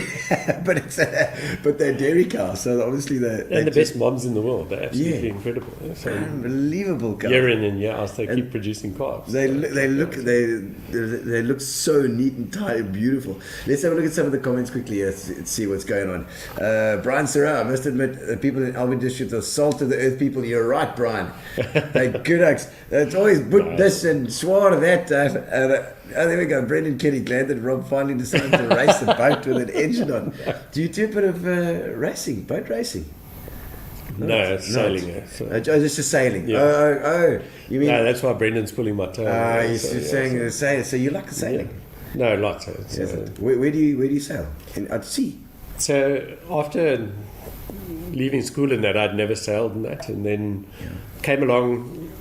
but they're dairy cows, so obviously they're the best moms in the world. They're absolutely incredible. So unbelievable cows. Year in and year out, they keep producing calves. They look so neat and tidy, beautiful. Let's have a look at some of the comments quickly. Let's see what's going on. Brian Serra, I must admit, the people in Albion District are salt of the earth people. You're right, Brian. They're good oaks. It's always put this and swore that. There we go. Brendan Kenny, glad that Rob finally decided to race a boat with an engine on. Do you do a bit of boat racing? No, it's sailing. It's just sailing. Yeah. Oh, you mean? No, that's why Brendan's pulling my tail. He's saying sailing. So you like sailing? Yeah. No, lots. Where do you sail? At sea? So after leaving school and that, I'd never sailed in that, and then came along.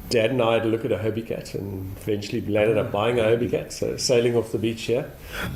Dad and I had a look at a Hobie Cat and eventually landed up buying a Hobie Cat. So sailing off the beach here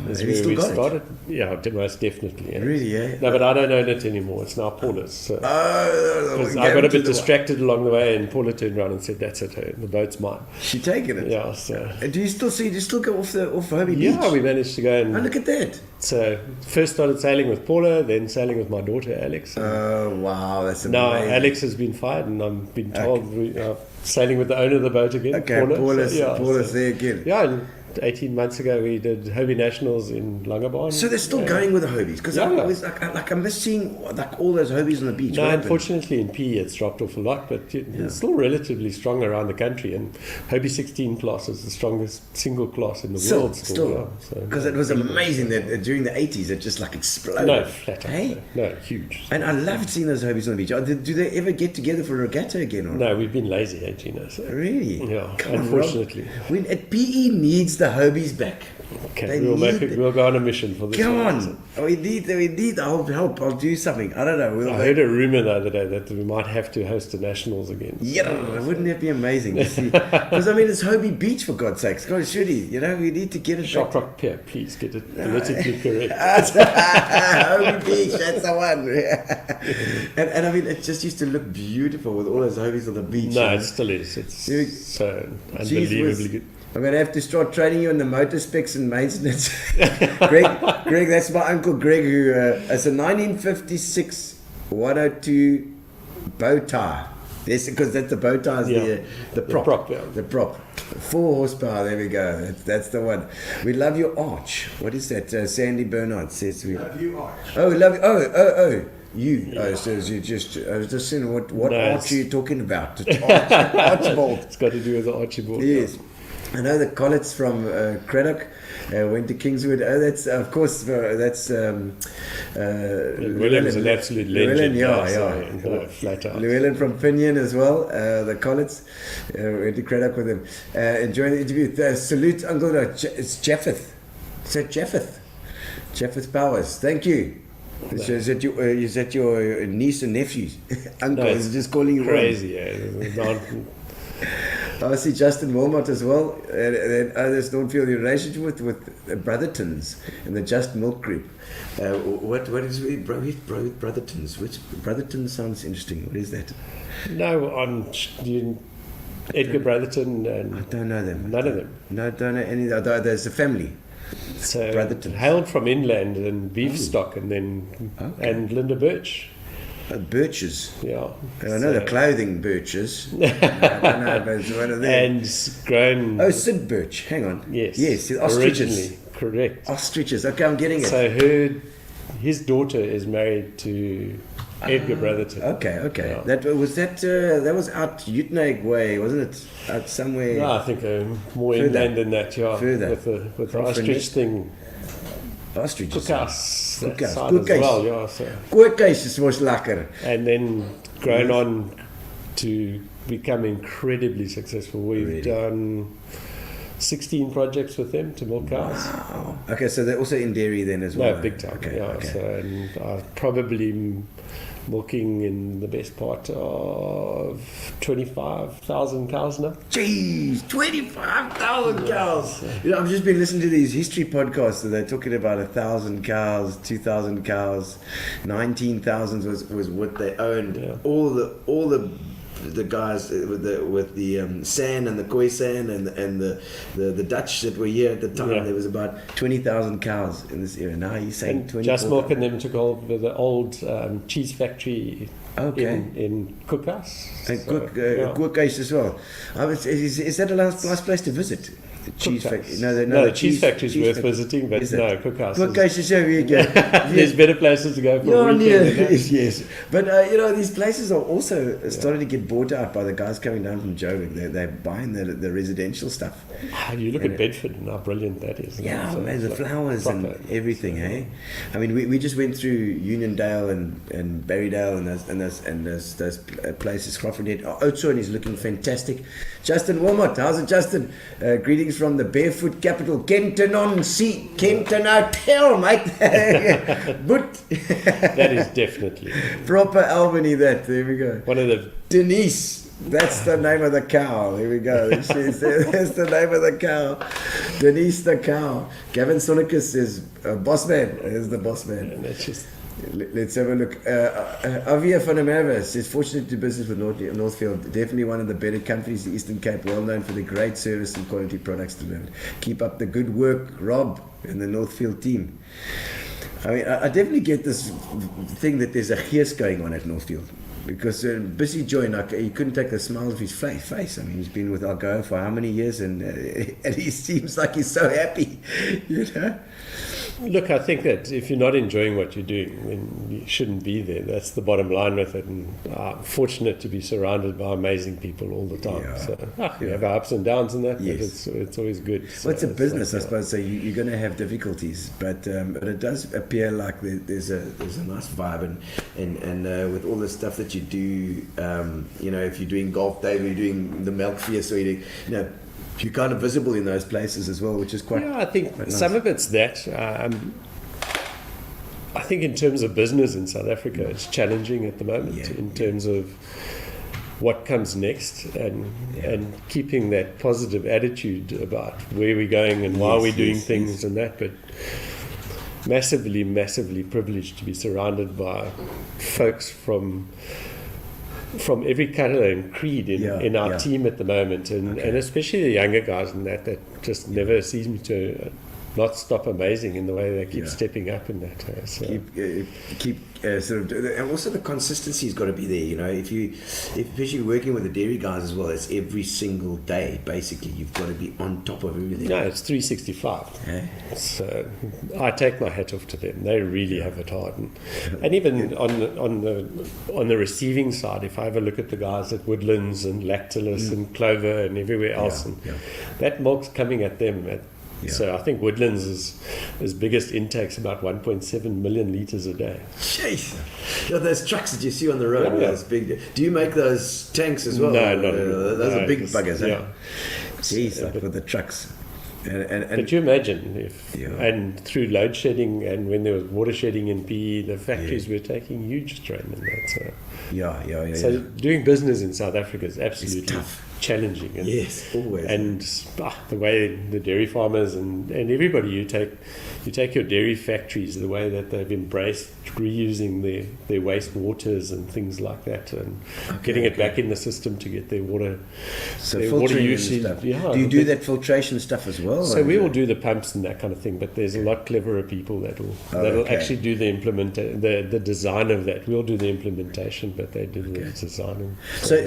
is where we started. Yeah, most definitely. Yeah. Really, yeah? No, but I don't own it anymore. It's now Paula's. So I got a bit distracted along the way and Paula turned around and said, that's it, the boat's mine. She taking it? Yeah. So. Do you still go off Hobie Beach? Yeah, we managed to go and... Oh, look at that. So first started sailing with Paula, then sailing with my daughter Alex. Oh, wow, that's Now amazing. Alex has been fired, and I've been told we are sailing with the owner of the boat again. Okay, Paula's there again. Yeah, and 18 months ago we did Hobie Nationals in Langebaan. So they're still going with the Hobies? Because Yeah, I yeah. always, I miss seeing like all those Hobies on the beach. No, What happened? unfortunately in PE it's dropped off a lot, but it's still relatively strong around the country. And Hobie 16 class is the strongest single class in the world. Still. Because it was amazing that during the 80s it just like exploded. No, flat out. Hey? No, huge. And I loved seeing those Hobies on the beach. Do they ever get together for a regatta again? Or? No, we've been lazy, Gino. So. Really? Yeah, Come on, unfortunately. Rob. PE needs the Hobies back. Okay, They we'll we'll go on a mission for this. Come one. on. We need the help. I'll do something. I don't know. I heard a rumor the other day that we might have to host the nationals again. Yeah, wouldn't that be amazing to see? Because I mean, it's Hobie Beach for God's sakes. God, surely, we need to get it Shock back. Rock Pier, please get it politically correct. Hobie Beach, that's the one. and I mean, it just used to look beautiful with all those Hobies on the beach. No, it still is. It's so unbelievably good. I'm going to have to start training you in the motor specs and maintenance. Greg, that's my uncle Greg, who it's a 1956 102 bow tie. Yes, because that's the bow tie is the prop. Yeah. The prop. 4 horsepower, there we go. That's the one. We love your arch. What is that? Sandy Bernard says we love you arch. Oh, love you. Oh. You. Oh, so you just. I was just saying, what arch are you talking about? Archibald. It's got to do with the Archibald. Yes. I know the Collets from Craddock went to Kingswood. Oh, that's of course that's William's an absolute legend. Yeah. Flat out. Llewellyn from Pinion as well. The Collets went to Craddock with him. Enjoy the interview. Salute, Uncle. It's Japheth. It's Japheth Powers. Thank you. Is that your niece and nephews? Uncle is just calling you crazy. Yeah. I see Justin Wilmot as well. And there's Northfield in relationship with Brothertons in the Just Milk Group. What is Brothertons? Which Brotherton sounds interesting. What is that? No, Edgar Brotherton. And I don't know them. None of them. No, I don't know any. There's a family. So Brotherton. hailed from inland and beef stock, and then and Linda Birch. Birches. Yeah. I know the clothing Birches. I don't know if it's one of them. And grown. Oh, Sid Birch. Hang on. Yes. Ostriches. Originally, correct. Ostriches. Okay, I'm getting it. So his daughter is married to Edgar Brotherton. Okay. Yeah. That was out Utenag way, wasn't it? Out somewhere. No, I think more Further. Inland than that. Yeah. Further. With the ostrich thing. Ostriches. Cookhouse. That Cookhouse. side Cookhouse. as well. Yeah. So. Kookhuis was lekker. And then grown on to become incredibly successful. We've done 16 projects with them to milk cows. Wow. Okay, so they're also in dairy then as well. No, big time. Okay. So, and probably milking in the best part of 25,000 cows now. Jeez, 25,000 cows. I've just been listening to these history podcasts and they're talking about 1,000 cows, 2,000 cows, 19,000 was what they owned. Yeah. All the guys with the sand and the Khoisan and the Dutch that were here at the time, there was about 20,000 cows in this area. Now he's saying 20. Just Milk and them took over the old cheese factory in Cookhouse. And Kookhuis as well. Is that a nice place to visit? The cheese factory. No, the cheese factory is worth visiting, but no, Cookhouse. Kookhuis is over here. There's better places to go for a weekend. Yes. But these places are also starting to get bought out by the guys coming down from Joburg. They're buying the residential stuff. You look at Bedford and how brilliant that is. Yeah, So man, the it's flowers proper. and everything, hey. I mean, we just went through Uniondale and Berrydale and those places. Crawford Head. Oudtshoorn is looking fantastic. Justin Wilmot, how's it, Justin? Greetings from the barefoot capital, Kenton on Sea, Kenton Hotel, mate. But That is definitely proper Albany. There we go. one of the Denise. That's the name of the cow. Here we go. That's the name of the cow. Denise the cow. Gavin Sonicus is boss man. Is the boss man. and it's just Let's have a look. Avia van der Merwe says, fortunate to do business with Northfield. Definitely one of the better companies in the Eastern Cape, well known for the great service and quality products delivered. Keep up the good work, Rob and the Northfield team. I mean, I definitely get this thing that there's a gees going on at Northfield. Because Busy Joy, like, he couldn't take the smile off his face. I mean, he's been with Algoa for how many years, and he seems like he's so happy, you know. Look, I think that if you're not enjoying what you're doing, then you shouldn't be there. That's the bottom line with it. And I'm fortunate to be surrounded by amazing people all the time. Yeah. So we have our ups and downs in that, Yes. but it's always good. Well, it's a business, like, I suppose. So you're going to have difficulties, but it does appear like there's a nice vibe, and with all the stuff that you do, you know, if you're doing golf day, or you're doing the milk feast, or you're kind of visible in those places as well, which is quite. Yeah, I think quite some nice. of it's that. I think in terms of business in South Africa, it's challenging at the moment in terms of what comes next, and keeping that positive attitude about where we're going and why we're doing things and that. But massively privileged to be surrounded by folks from every colour and creed in our team at the moment, and especially the younger guys and that just never seem to not stop amazing in the way they keep stepping up in that. So. Keep sort of, and also the consistency's got to be there. You know, if especially working with the dairy guys as well, it's every single day. Basically, you've got to be on top of everything. No, it's 365. So I take my hat off to them. They really have it hard, and even on the receiving side, if I have a look at the guys at Woodlands and Lactalis and Clover and everywhere else, that milk's coming at them. So I think Woodlands' biggest intake's about 1.7 million litres a day. Jeez. Those trucks that you see on the road, those big. Do you make those tanks as well? No, those are big buggers. Yeah. Jeez, like with the trucks. And but you imagine if, and through load shedding and when there was water shedding in PE, the factories were taking huge strain in that. So, So doing business in South Africa is absolutely tough. Challenging. And, always. And the way the dairy farmers and everybody, you take your dairy factories, the way that they've embraced reusing their waste waters and things like that, and getting it back in the system to get their water. So their filtering water usage. and stuff. Yeah, do you do that filtration stuff as well? So we will do the pumps and that kind of thing, but there's a lot cleverer people that will actually do the design of that. We'll do the implementation, but they do the design. So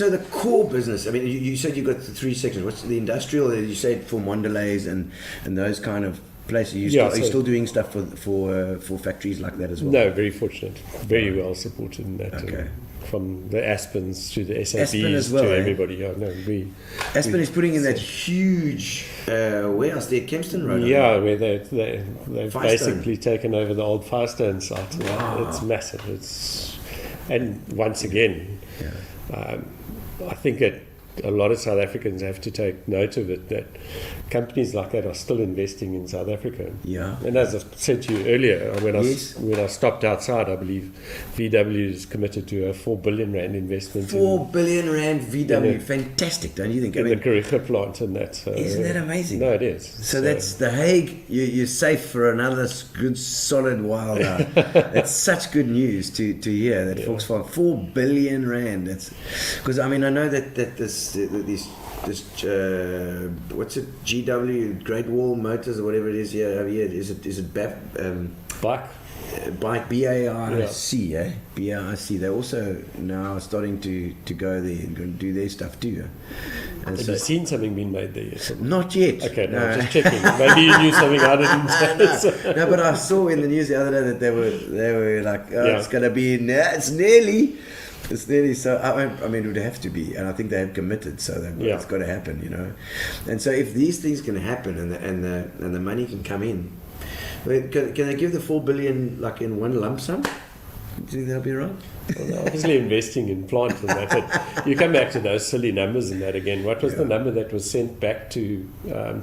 the core business. I mean, you said you got the three sections. What's the industrial? You said for Mondelays and those kind of places. Are you still doing stuff for factories like that as well? No, very fortunate, very well supported in that. Okay. From the Aspens to the SABs as well, to everybody. Aspen is putting in that huge warehouse there, Kempston Road. Yeah, where they've basically taken over the old Firestone site. Wow. It's massive. And once again, I think that a lot of South Africans have to take note of it, that companies like that are still investing in South Africa. Yeah. And as I said to you earlier, when I stopped outside, I believe VW is committed to a 4 billion rand investment. 4 billion rand VW, fantastic, don't you think? In the Kariga plant and that. So, isn't that amazing? No, it is. So that's the Hague. You're safe for another good solid while now. It's such good news to hear that Volkswagen 4 billion rand. That's because I mean I know that this what's it, GW Great Wall Motors or whatever it is here is it Bike BAIC, BAIC. They're also now starting to go there and do their stuff too. And have you seen something being made there yet? Not yet. Okay, no. Just checking. Maybe you knew something I didn't. No, but I saw in the news the other day that they were like, it's going to be, it's nearly. It's nearly so. I mean, it would have to be, and I think they have committed, so it's got to happen, you know. And so, if these things can happen, and the money can come in, can they give the 4 billion like in one lump sum? Do you think that'll be right? Well, they're obviously investing in plant and that, but you come back to those silly numbers and that again. What was the number that was sent back to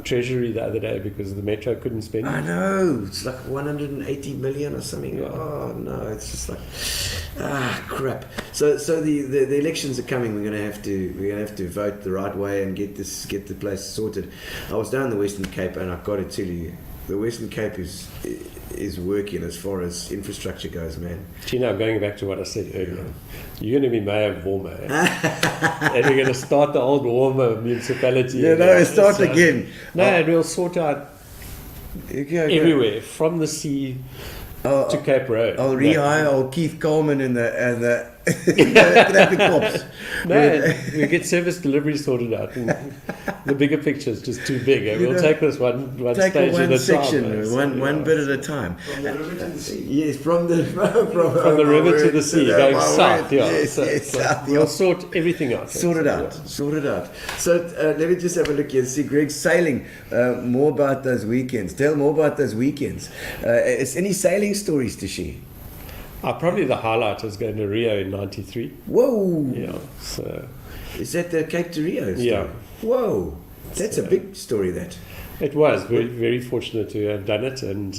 Treasury the other day because the Metro couldn't spend it? I know, it's like 180 million or something. Yeah. Oh no, it's just like crap. So the elections are coming. We're gonna have to vote the right way and get the place sorted. I was down in the Western Cape, and I've got to tell you, the Western Cape is working as far as infrastructure goes, man. Gino, going back to what I said earlier, you're going to be mayor of Warmer, and you're going to start the old Warmer municipality. Yeah, no, start again. No, and we'll sort out everywhere from the sea to Cape Road. I'll rehire old Keith Coleman and the traffic cops. No, we get service delivery sorted out. And the bigger picture is just too big. We'll take this one take stage one at a section, time. one bit at a time. From the river to the sea. Yes, from the river to the sea, going south. Yeah, yes, south. We'll sort everything out. Sort it out. So let me just have a look here and see Greg's sailing. More about those weekends. Tell more about those weekends. Is any sailing stories to share? Probably the highlight was going to Rio in '93. Whoa! Yeah. So is that the Cape to Rio story? Yeah. Whoa! That's a big story. That it was very, very fortunate to have done it, and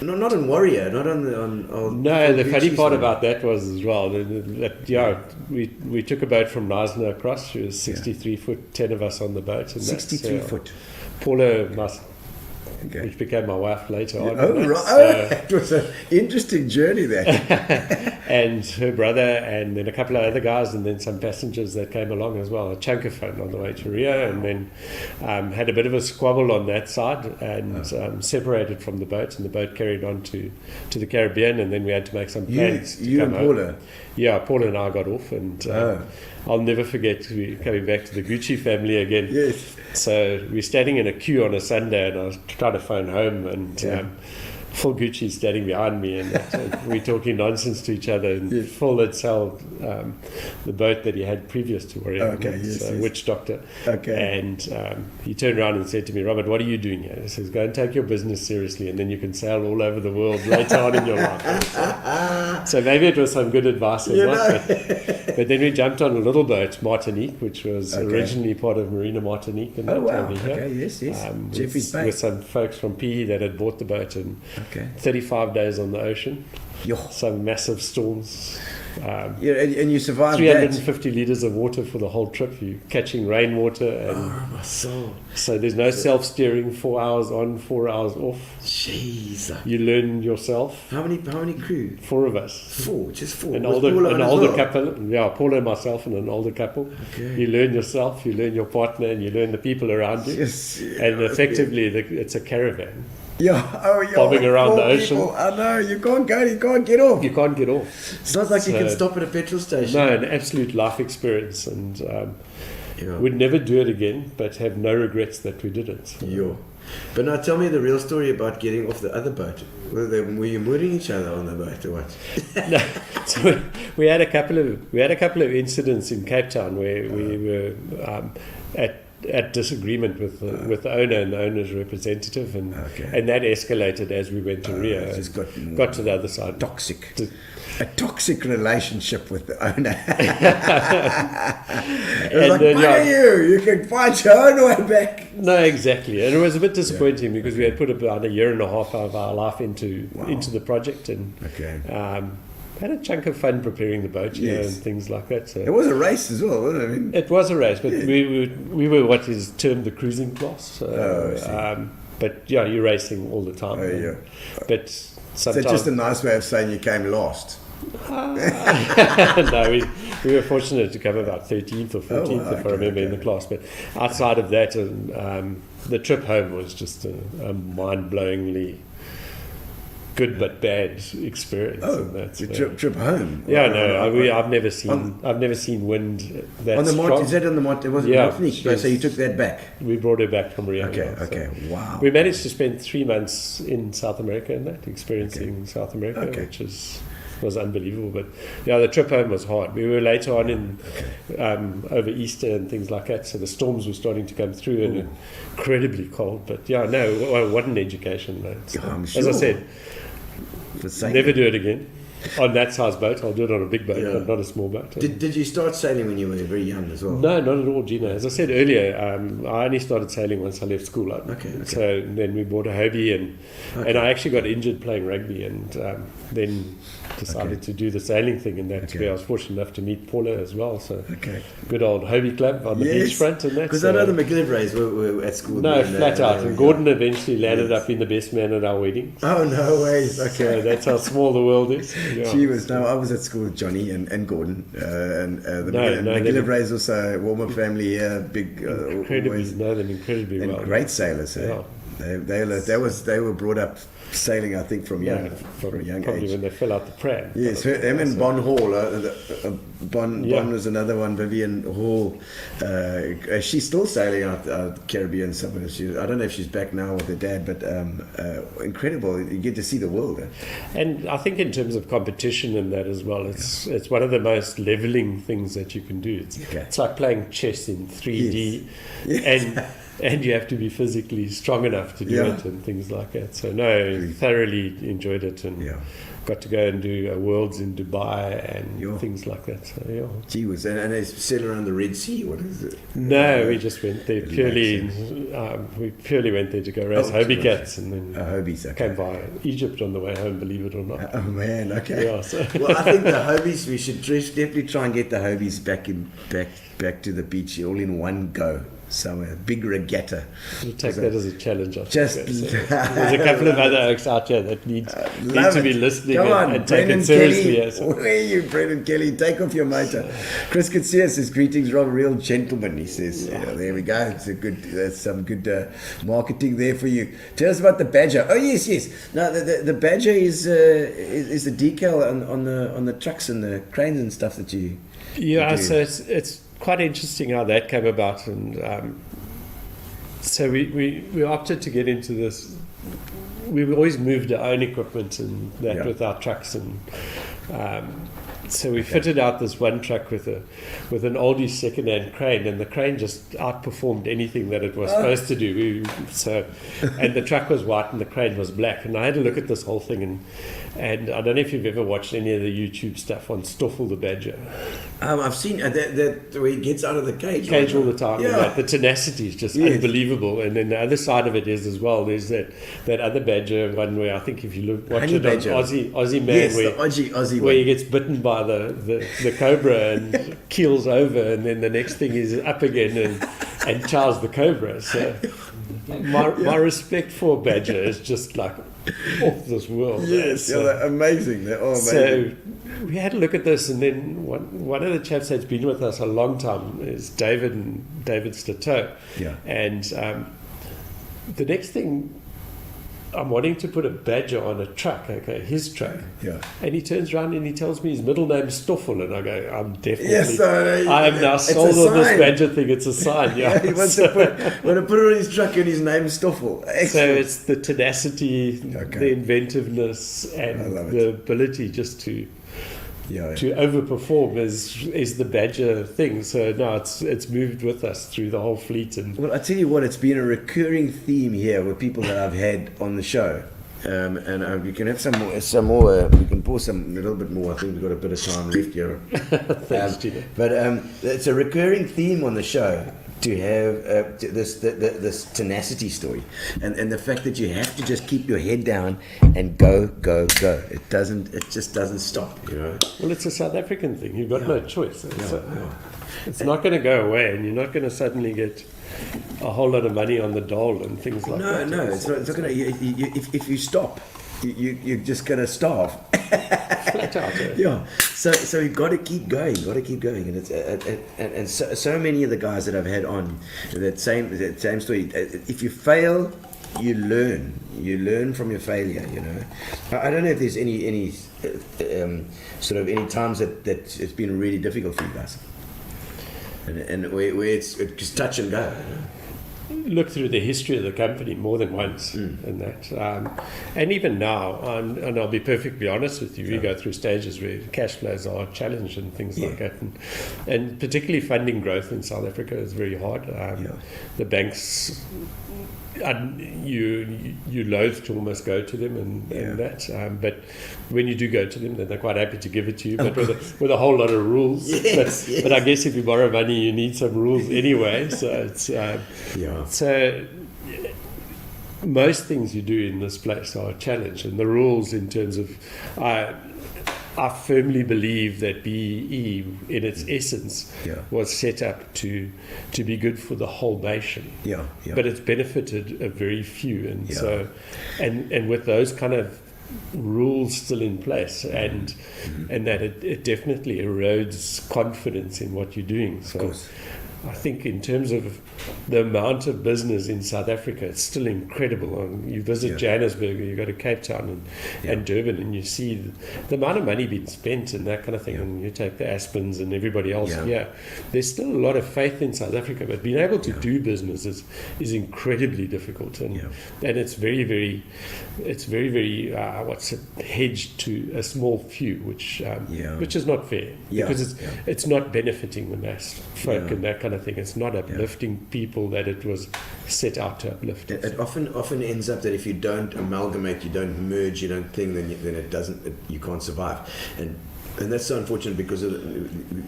not on Warrior, not on. No, the funny part about that was as well that we took a boat from Knysna across. It was 63 foot, 10 of us on the boat, and 63 foot. Paula which became my wife later on. Oh, right. It was an interesting journey there. And her brother, and then a couple of other guys, and then some passengers that came along as well. A chunkerphone on the way to Rio, and then had a bit of a squabble on that side, and separated from the boat, and the boat carried on to the Caribbean, and then we had to make some plans. You and Paula? Home. Yeah, Paula and I got off, and I'll never forget coming back to the Gucci family again. Yes. So we're standing in a queue on a Sunday, and I was trying to phone home, and Phil Gucci standing behind me, and we're talking nonsense to each other. And Phil had sold the boat that he had previous to Warrior, Witch Doctor. Okay. And he turned around and said to me, "Robert, what are you doing here?" He says, "Go and take your business seriously, and then you can sail all over the world later on in your life." So maybe it was some good advice or not. But then we jumped on a little boat, Martinique, which was originally part of Marina Martinique. And Jeffrey's Bay. with some folks from PE that had bought the boat, and 35 days on the ocean, some massive storms. And you survived 350 litres of water for the whole trip. You're catching rainwater. And my soul. So there's no self-steering, 4 hours on, 4 hours off. Jeez. You learn yourself. How many crew? 4 of us. Just four. An older couple. Yeah, Paula and myself and an older couple. Okay. You learn yourself, you learn your partner, and you learn the people around you. Yes. And effectively, it's a caravan. Bobbing around the ocean. I know, you can't get off. You can't get off. It's not like you can stop at a petrol station. No, an absolute life experience, and would never do it again, but have no regrets that we did it. So. But now tell me the real story about getting off the other boat. Were you mooring each other on the boat or what? No, so we had a couple of incidents in Cape Town where we were at disagreement with the owner and the owner's representative, and that escalated as we went to Rio. Just got to the other side. A toxic relationship with the owner. You can find your own way back. No, exactly, and it was a bit disappointing because we had put about a year and a half of our life into the project, and had a chunk of fun preparing the boat, and things like that. So it was a race as well, wasn't it? I mean, it was a race, but we were what is termed the cruising class. But you're racing all the time. But sometimes, so just a nice way of saying you came last. No, we were fortunate to come about 13th or 14th, if I remember, in the class. But outside of that, the trip home was just a mind-blowingly good but bad experience. Trip home. Yeah, I've never seen wind that on the strong. Is that on the Mont? It was Martinique. So you took that back. We brought her back from Rio. Okay. Wow. We managed to spend 3 months in South America and experiencing South America, which was unbelievable. But the trip home was hard. We were later on in over Easter and things like that, so the storms were starting to come through and incredibly cold. But what an education. I'm sure. As I said, never do it again. on that size boat. I'll do it on a big boat, Yeah. but not a small boat. Did you start sailing when you were very young as well? No, not at all, Gino. As I said earlier, I only started sailing once I left school. Okay. So then we bought a Hobie, and I actually got injured playing rugby, and then decided to do the sailing thing, and that's where I was fortunate enough to meet Paula as well. So good old Hobie Club on the beachfront, and that. Because I know the McGillivrays were at school. No, then, flat out. And Gordon eventually landed up being the best man at our wedding. Oh, no ways. Okay. So that's how small the world is. Yeah. She was. No, I was at school with Johnny and Gordon. The McGillivrays also, warm-up family here, big. Incredibly, know them incredibly and well. great sailors. Yeah. They were brought up sailing, I think, from a young probably age. when they fell out the pram. Yes, him and Bon Hall. Bon was another one. Vivian Hall. She's still sailing out Caribbean somewhere. I don't know if she's back now with her dad, but incredible. You get to see the world. And I think in terms of competition and that as well, it's one of the most leveling things that you can do. It's like playing chess in 3D, and you have to be physically strong enough to do it and things like that. So no, thoroughly enjoyed it, and got to go and do Worlds in Dubai and things like that. So Gee whiz, and they sail around the Red Sea. What is it? No, we just went there purely. We purely went there to go race Hobie cats, and then came by Egypt on the way home. Believe it or not. Oh man, okay. Yeah, so. Well, I think the Hobies. We should definitely try and get the Hobies back to the beach all in one go. Somewhere, big regatta. We'll take that as a challenge. Just there's a couple of other oaks out here that need to be listening and take it seriously. Kelly, where are you, Brendan Kelly? Take off your motor. Chris Kitsia says, "Greetings, Rob, real gentleman." He says, "There we go. That's some good marketing there for you." Tell us about the Badger. Oh yes. No, the Badger is the decal on the trucks and the cranes and stuff that you. Yeah, so it's quite interesting how that came about, and so we opted to get into this. We've always moved our own equipment and that with our trucks, and so we fitted out this one truck with an oldie second-hand crane, and the crane just outperformed anything that it was supposed to do. And the truck was white and the crane was black, and I had to look at this whole thing, and I don't know if you've ever watched any of the YouTube stuff on Stoffel the Badger. I've seen that where he gets out of the cage all the time. Yeah. The tenacity is just unbelievable. And then the other side of it is as well, there's that other badger one where I think if you watch it on Aussie Man, the Aussie where he gets bitten by the cobra and keels over, and then the next thing is up again and chows the cobra. So my respect for badger is just like off this world. Yes, they're amazing. They're all So amazing. we had a look at this, and then one of the chaps that's been with us a long time is David Stateau. Yeah. And the next thing, I'm wanting to put a badger on a truck, his truck. Yeah. And he turns around and he tells me his middle name's Stoffel, and I go, I'm definitely. Yes, I am now sold on this badger thing. It's a sign. Yeah. He wants to put it on his truck, and his name's Stoffel. Excellent. So it's the tenacity, the inventiveness, and the ability just to overperform is the badger thing. So now it's moved with us through the whole fleet. And well, I tell you what, it's been a recurring theme here with people that I've had on the show. And we can have some more. We can pour a little bit more. I think we've got a bit of time left here. Thanks, Gino. But it's a recurring theme on the show to have this tenacity story, and the fact that you have to just keep your head down and go. It just doesn't stop. Well, it's a South African thing. You've got no choice. It's not going to go away, and you're not going to suddenly get a whole lot of money on the dole and things like that. No, it's not going to. If you stop, you're just going to starve. Flat out. So you've got to keep going. And it's so many of the guys that I've had on that same story. If you fail, you learn. You learn from your failure. I don't know if there's any sort of any times that it's been really difficult for you guys. And where it's just touch and go. Look through the history of the company more than once, and that, and even now, and I'll be perfectly honest with you, we go through stages where cash flows are challenged and things like that, and particularly funding growth in South Africa is very hard. The banks you loathe to almost go to them and that, but when you do go to them, then they're quite happy to give it to you, but with a whole lot of rules. But I guess if you borrow money, you need some rules anyway. So it's so most things you do in this place are a challenge, and the rules in terms of I firmly believe that BEE, in its essence, was set up to be good for the whole nation. But it's benefited a very few, and so and with those kind of rules still in place, and that it definitely erodes confidence in what you're doing. So I think in terms of the amount of business in South Africa, it's still incredible. You visit Johannesburg, or you go to Cape Town and Durban, and you see the amount of money being spent and that kind of thing. And you take the Aspens and everybody else. There's still a lot of faith in South Africa, but being able to do business is incredibly difficult, and it's very, very hedged to a small few, which is not fair, because it's not benefiting the mass folk and that kind of thing. It's not uplifting people that it was set out to uplift. It often ends up that if you don't amalgamate, you don't merge, you don't think, then it doesn't. You can't survive, and that's so unfortunate, because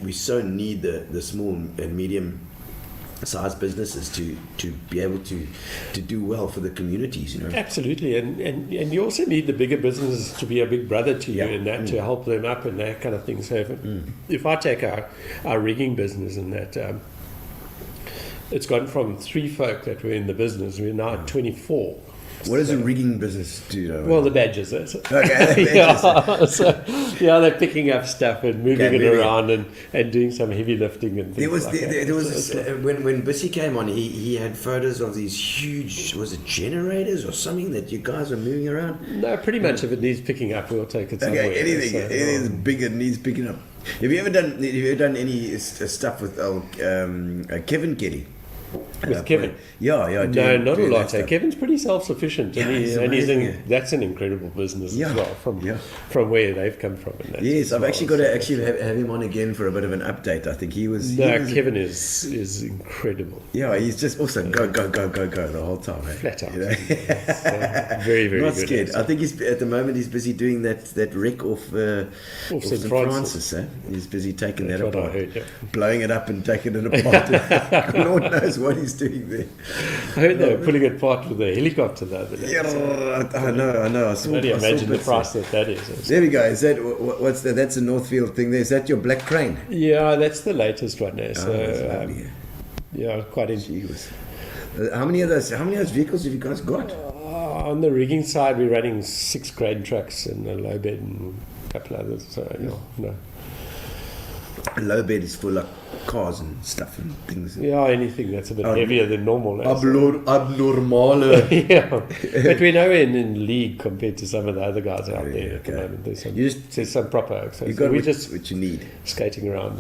we so need the small and medium sized businesses to be able to do well for the communities, Absolutely, and you also need the bigger businesses to be a big brother to you, and that to help them up and that kind of thing. So if I take our rigging business and that, it's gone from 3 folk that were in the business, we're now at 24. What does a rigging business do, though? Well, the badges. Okay, the badges. They're picking up stuff and moving it around and doing some heavy lifting and things there was when Bissy came on, he had photos of these huge, was it generators or something that you guys are moving around? No, pretty much if it needs picking up, we'll take it somewhere. Okay, anything big that needs picking up. Have you ever done any stuff with Kevin Getty? With Kevin? Yeah. No, not a lot. Kevin's pretty self-sufficient, and that's an incredible business as well, from where they've come from. Yes, I've actually got to have him on again for a bit of an update. I think he was... Kevin is incredible. Yeah, he's just also go the whole time. Flat out. Very, very not good. Scared. I think at the moment he's busy doing that wreck off St. Francis. He's busy taking that apart. I heard, blowing it up and taking it apart. Lord knows what he's doing there. I heard they were pulling it apart with a helicopter the other day. I know. I saw. Imagine the price that is. There we go. Is that what's that? That's a Northfield thing there. Is that your black crane? Yeah, that's the latest one there. So quite interesting. How many of those vehicles have you guys got? On the rigging side, we're running 6 crane trucks and a low bed and a couple others. So no. A low bed is full of cars and stuff and things. Yeah, anything that's a bit heavier than normal. Abnormal. But we're nowhere in league compared to some of the other guys out there at the moment. There's some proper access. You got what you need. Skating around,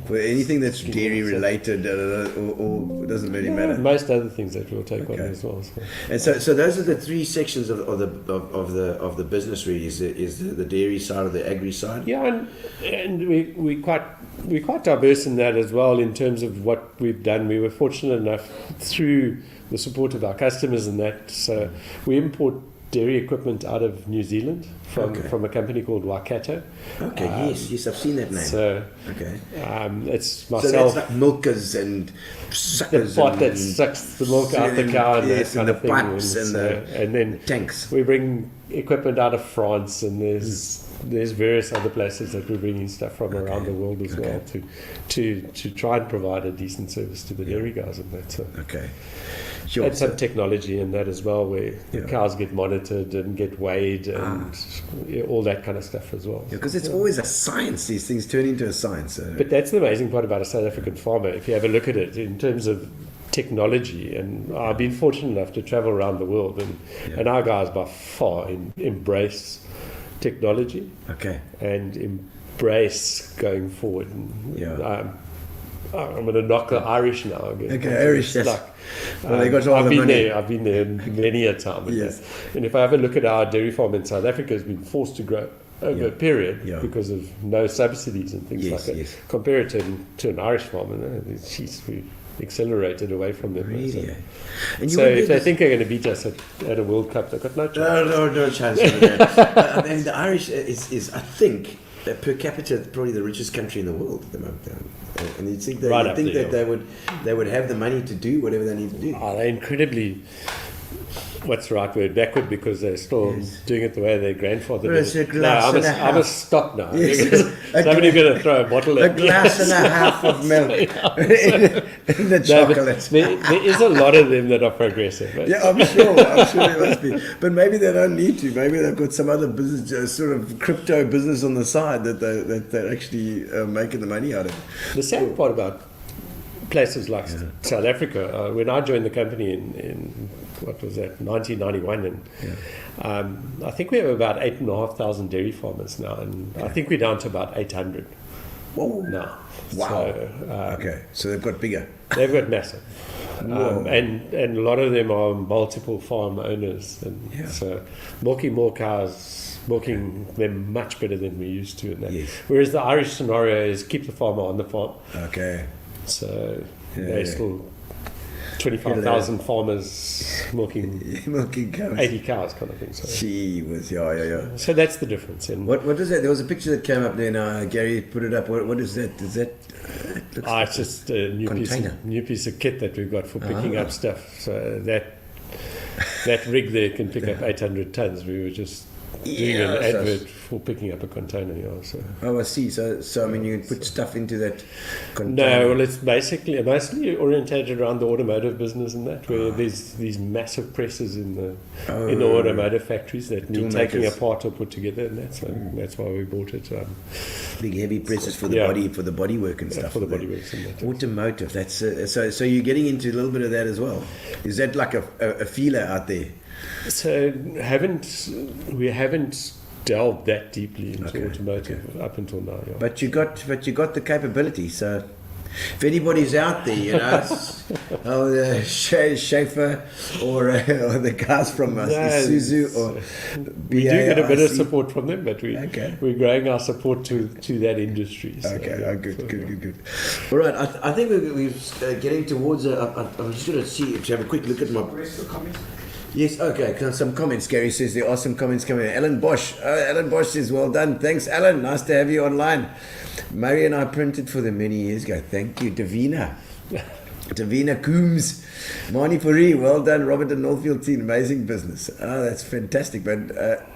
For anything that's dairy related, or it doesn't really matter. Most other things that we'll take on as well. So. And so those are the 3 sections of the business. Really, is the dairy side or the agri side. Yeah, and we're quite diverse in that as well, in terms of what we've done. We were fortunate enough through the support of our customers and that, so we import dairy equipment out of New Zealand from a company called Waikato. Yes, I've seen that name. It's myself. So that's like milkers and suckers. The pot that sucks the milk out the cow and that kind of thing. Pipes and then tanks. We bring equipment out of France, and there's various other places that we're bringing stuff from around the world as well to try and provide a decent service to the dairy guys and that. So. Sure. And some technology in that as well, where the cows get monitored and get weighed and all that kind of stuff as well. Because it's always a science. These things turn into a science. But that's the amazing part about a South African farmer. If you have a look at it in terms of technology, and I've been fortunate enough to travel around the world, and our guys by far embrace technology and embrace going forward. I'm going to knock the Irish now again. Irish, yes. They got all I've the been money. there. I've been there many a time. And if I have a look at our dairy farm in South Africa, has been forced to grow over a period because of no subsidies and things like that. Compare it to an Irish farm, and accelerated away from them. Really? So, And so would if do they this- think they're going to beat us at a World Cup, they've got no chance. No chance for that. I mean, the Irish is I think, per capita, probably the richest country in the world at the moment. And you'd think that, Right you'd up think there, that they would have the money to do whatever they need to do. Are they incredibly, what's the right word, backward, because they're still doing it the way their grandfather Well, did it's a it. No, glass I and must, a I half. must stop now. Yes. Because somebody's going to throw a bottle A at me. glass and a half of milk in the No, but chocolate. there is a lot of them that are progressive. But Yeah, I'm sure there must be. But maybe they don't need to. Maybe they've got some other business, sort of crypto business on the side that they're actually making the money out of. the sad part about places like South Africa, when I joined the company in what was that, 1991, and I think we have about 8,500 dairy farmers now, and I think we're down to about 800 Whoa. now. Wow. So, Okay, so they've got bigger. they've got massive. Whoa. And a lot of them are multiple farm owners, and Yeah. so milking more cows, milking them much better than we used to. And that. Yes. Whereas the Irish scenario is keep the farmer on the farm. Okay. So Yeah, they're yeah. still 25,000 farmers milking Milking cows. 80 cows kind of thing. So, She was, yeah. so that's the difference. And What was that? There was a picture that came up there now. Gary put it up. What is that? Is that? It looks it's just a Container. new piece of kit that we've got for picking up stuff. So that rig there can pick up 800 tons. We were just doing an Yeah, so- advert for picking up a container. So. Oh, I see. So I mean, you can put stuff into that container. No, well, it's basically mostly orientated around the automotive business and that, where there's these massive presses in the automotive factories that need Tool taking makers. apart or put together, and that's why we bought it. Big heavy presses for the Yeah. body, for the body work and stuff. for the body works and that. Automotive. That's so you're getting into a little bit of that as well. Is that like a feeler out there? So we haven't delved that deeply into Okay, automotive up until now. Yeah. But you got the capability. So if anybody's out there, you know, Schaefer or the guys from Isuzu or we do get a bit of BARC. support from them, but we're growing our support to that industry. So, Okay, yeah. good. All right, I think we're getting towards. I'm just going to see if you have a quick look at my. Yes, okay. Some comments. Gary says there are some comments coming in. Alan Bosch. Alan Bosch says, well done. Thanks, Alan. Nice to have you online. Mary and I printed for them many years ago. Thank you. Davina Coombs. Marnie Puri. Well done. Robert and Northfield team. Amazing business. Oh, that's fantastic. But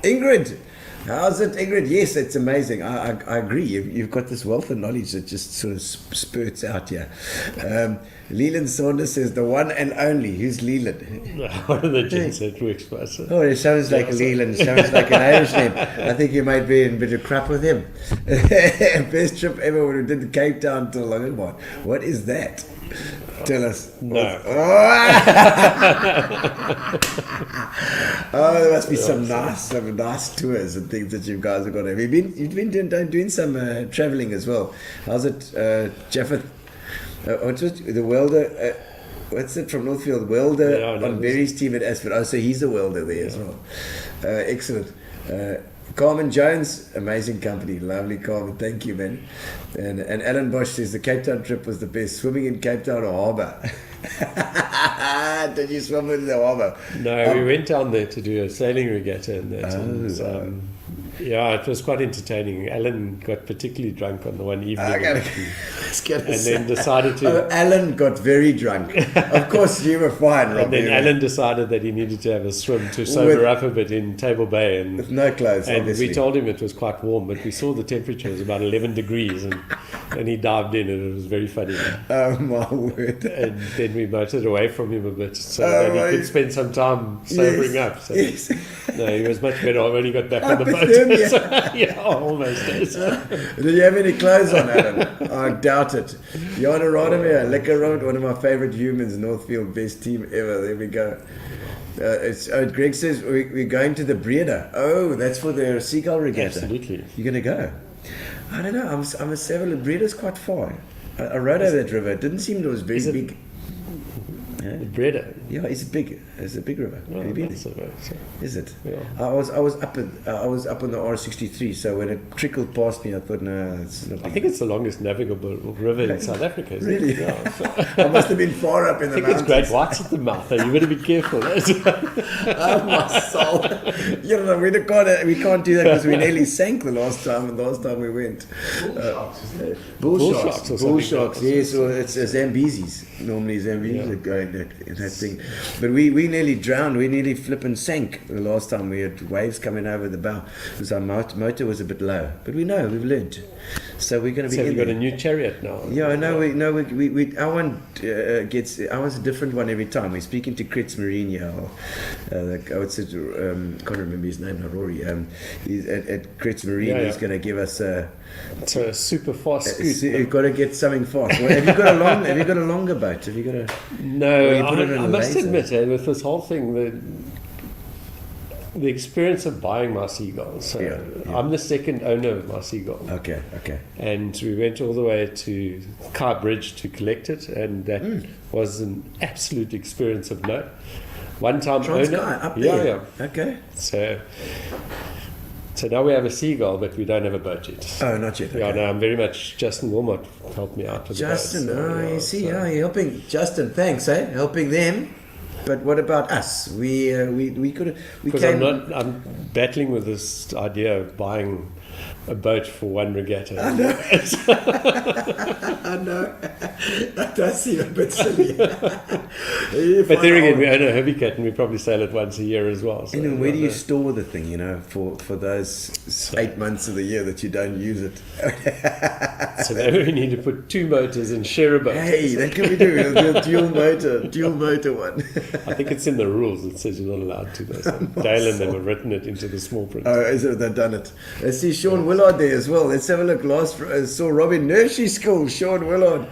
Ingrid. How's it, Ingrid? Yes, it's amazing. I agree. You've got this wealth of knowledge that just sort of spurts out here. Leland Saunders says, the one and only. Who's Leland? One of the gents that works for us. Oh, it sounds like Leland. Sounds like an Irish name. I think you might be in a bit of crap with him. Best trip ever when we did Cape Town to Longmont. What is that? Tell us. No. Oh, there must be some nice tours and things that you guys have got. Have you been doing some travelling as well? How's it, Japheth? What's it? The welder. What's it from Northfield? Welder on Berry's team at Asford. Oh, so he's a welder there as well. Excellent. Carmen Jones, amazing company, lovely Carmen, thank you, man. And Alan Bosch says the Cape Town trip was the best. Swimming in Cape Town or harbour? Did you swim in the harbour? No, we went down there to do a sailing regatta and that. Yeah, it was quite entertaining. Alan got particularly drunk on the one evening. Then decided to... Oh, Alan got very drunk. Of course, you were fine, Rob. And then Alan decided that he needed to have a swim to sober up a bit in Table Bay. And with no clothes, and obviously. we told him it was quite warm, but we saw the temperature was about 11 degrees. And he dived in and it was very funny. Oh, my word. And then we motored away from him a bit so that he could spend some time sobering up. So, no, he was much better when he got back on the boat. Yeah, almost. Do you have any clothes on, Alan? I doubt it. Jana Radomir, Lekker Road, one of my favourite humans, Northfield, best team ever. There we go. Greg says we're going to the Breda. Oh, that's for the Seagull Regatta. Absolutely. You're going to go? I don't know. I'm a several. Breda's quite far. I rode over that river. It didn't seem it was very big. Yeah. The Breda. Yeah, it's big. It's a big river. Oh, Have you been that's there? a bit, so. Is it? Yeah. I was up on the R63. So when it trickled past me, I thought, no, it's not. I think it's the longest navigable river in South Africa. Isn't Really? It? Yeah, so. I must have been far up in I the think it's mountains. great whites at the mouth. You better be careful. Oh my soul! You know, we can't do that because we nearly sank the last time we went. Bull sharks. or Bull something sharks. else. Yes, or it's Zambesis. Normally Zambesis that go in that thing. But we nearly drowned. We nearly flip and sank the last time we had waves coming over the bow because our motor was a bit low. But we've learned. So we're going to be. So in you've got there. a new chariot now. Yeah, we our one ours a different one every time. We're speaking to Kritz Marino, can't remember his name, not Rory. He's at Kritz Marino. He's going to give us It's a super fast scoot. you've got to get something fast. Well, have you got a longer boat? Have you got a? No, Or you put it in I a must laser? admit, with this whole thing, the experience of buying my seagulls. So Yeah. I'm the second owner of my seagull. Okay. And we went all the way to Kai Bridge to collect it, and that was an absolute experience of note. One time Transkai, owner. up there. Yeah. Okay. So now we have a seagull, but we don't have a boat yet. Oh, not yet. Okay. Yeah, no, I'm very much. Justin Wilmot helped me out with Justin, the boat. you see, you're helping Justin. Thanks, helping them. But what about us? We could. Because I'm battling with this idea of buying a boat for one regatta. I know. That does seem a bit silly. But there again, we own a hobby cat and we probably sail it once a year as well. So And where do you store the thing, for those 8 months of the year that you don't use it? So now we need to put 2 motors and share a boat. Hey, that can we do. We'll do a dual motor one. I think it's in the rules. It says you're not allowed to. Though. So Dale and them have written it into the small print. Oh, is it? They've done it. I see Sean Willard there as well. Let's have a look. Saw Robin Nursery School, Sean Willard.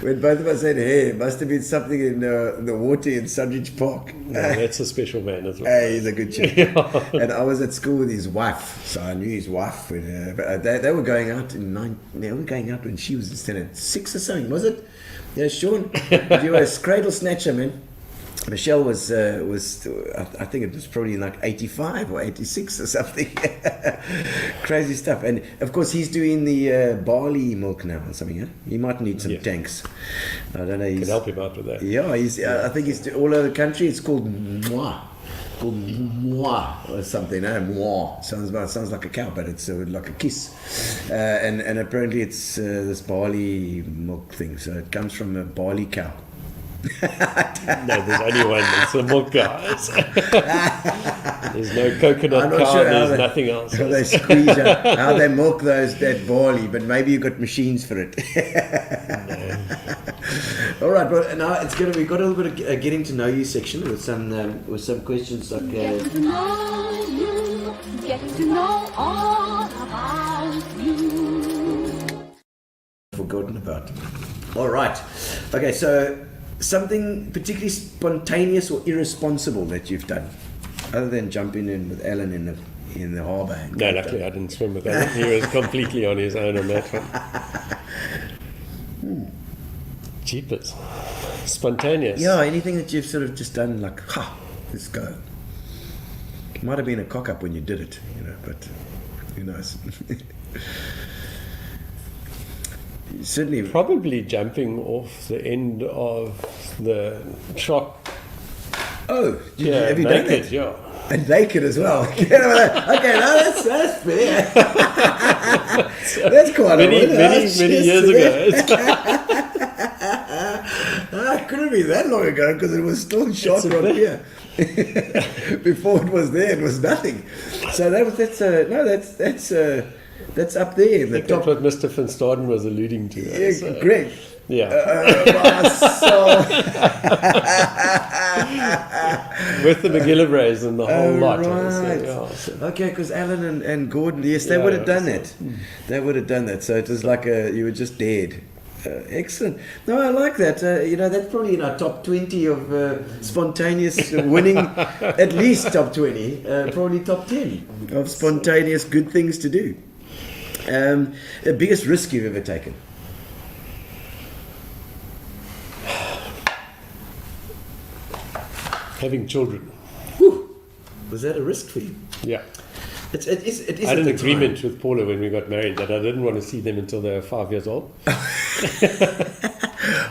When both of us said, hey, it must have been something in the water in Sundridge Park. No, that's a special man as well. Hey, he's a good chap. And I was at school with his wife, so I knew his wife. But they were going out when she was in standard 6 or something, was it? Yeah, Sean, you were a cradle snatcher, man. Michelle was I think it was probably like 85 or 86 or something. Crazy stuff. And of course he's doing the barley milk now or something. He might need some tanks. I don't know. Can help him out with that. Yeah, I think he's all over the country. It's called moi. Or something. Moi sounds like a cow, but it's like a kiss. And apparently it's this barley milk thing. So it comes from a barley cow. No, there's only one. It's the milk guys. There's no coconut cow. Sure There's nothing else. How they squeeze out, how they milk that barley, but maybe you've got machines for it. All right, well now we've got a little bit of getting to know you section with some questions like. Get to know you, get to know all about you. Forgotten about. All right. Okay, so something particularly spontaneous or irresponsible that you've done, other than jumping in with Alan in the harbour. No, luckily I didn't swim with that. He was completely on his own on that one. Jeepers. Spontaneous. Yeah, anything that you've sort of just done like, let's go. It might have been a cock up when you did it, but who knows. Certainly. Probably jumping off the end of the truck. Oh, have you done naked, that? yeah. And naked as well. Okay, no, that's fair. That's quite many years ago. It couldn't be that long ago because it was still shot from here. Before it was there, it was nothing. So that's up there. I think that's what Mr. Van Staden was alluding to. Yeah, So, Greg. Yeah. With the McGillivrays and the whole lot. Right. Okay, because Alan and Gordon, yes, they would have done that. They would have done that. So it was like you were just dead. Excellent. No, I like that. That's probably in our top 20 of spontaneous winning, at least top 20, probably top 10 of spontaneous good things to do. The biggest risk you've ever taken? having children. Whew. Was that a risk for you? Yeah. It is I had at an the agreement time. with Paula when we got married that I didn't want to see them until they were 5 years old.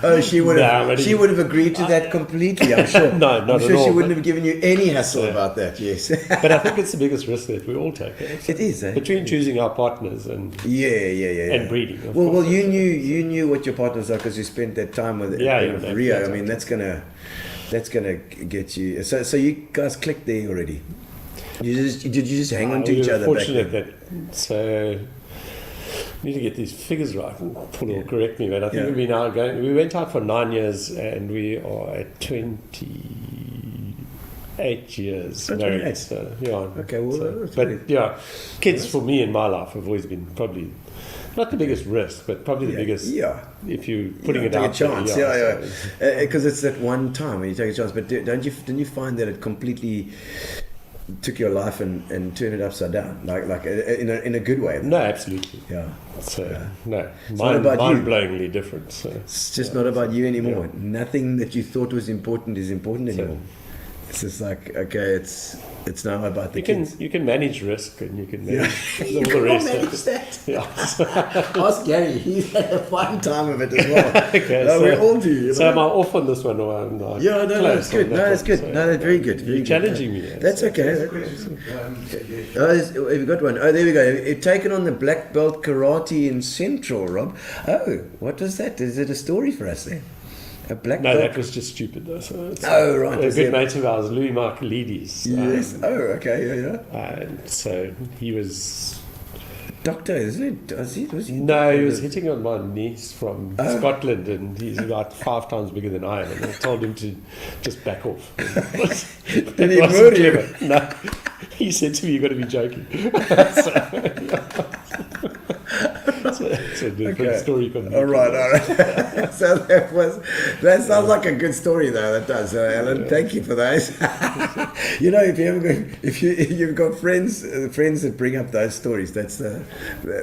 Oh, she would have. No, She would have agreed to that completely. I'm sure. No, not I'm sure at all, she wouldn't but- have given you any hassle about that. Yes. But I think it's the biggest risk that we all take. Eh? It is. Eh? Between choosing our partners and Yeah. And breeding, of Well, course. you knew what your partners are because you spent that time with Yeah, with yeah, Rio. that's I mean, right. that's gonna get you. So you guys clicked there already. Did you just hang on to we each were other? Back fortunate then? that so need to get these figures right. Paula will correct me, but I think Yeah. we went out for 9 years and we are at 28 years Oh, married. 28. So, yeah. Okay, well, So, that's but pretty- yeah, kids for me in my life have always been probably not the biggest risk, but probably the biggest. Yeah. If you're putting it take out a chance, there, because it's that one time when you take a chance. But didn't you find that it completely took your life and turned it upside down, like in a good way? No, absolutely. Yeah. So Yeah. no, not about you. mind-blowingly different. So. It's just not about you anymore. Yeah. Nothing that you thought was important is important So- anymore. It's just like, okay, it's now about the You can kids. you can manage risk and you can manage You all the can't rest. manage that. Yeah. Ask Gary. He's had a fun time of it as well. Okay, No, we all do. You So know? am I off on this one or am I Yeah, no, close that's good. on that No, that's one? good. So No, that's very good. Very You're good. challenging me. That's okay. Have you got one? Oh, there we go. You've taken on the black belt karate in Central, Rob. Oh, what was that? Is it a story for us then? A black No, belt? that was just stupid though. So it's, Oh, right. A Is good it- mate of ours, Louis Michaelides. Yes. Oh, okay. Yeah. And so he was. Doctor, isn't it? Was he? No, he was hitting on my niece from Scotland, and he's about 5 times bigger than I am. And I told him to just back off. Did he murder you? Clever. No, he said to me, "You've got to be joking." So it's a different story completely. All right. So that sounds like a good story, though. That does, Alan. Thank you for those. You know, if you've got friends that bring up those stories, that's you know. Yeah,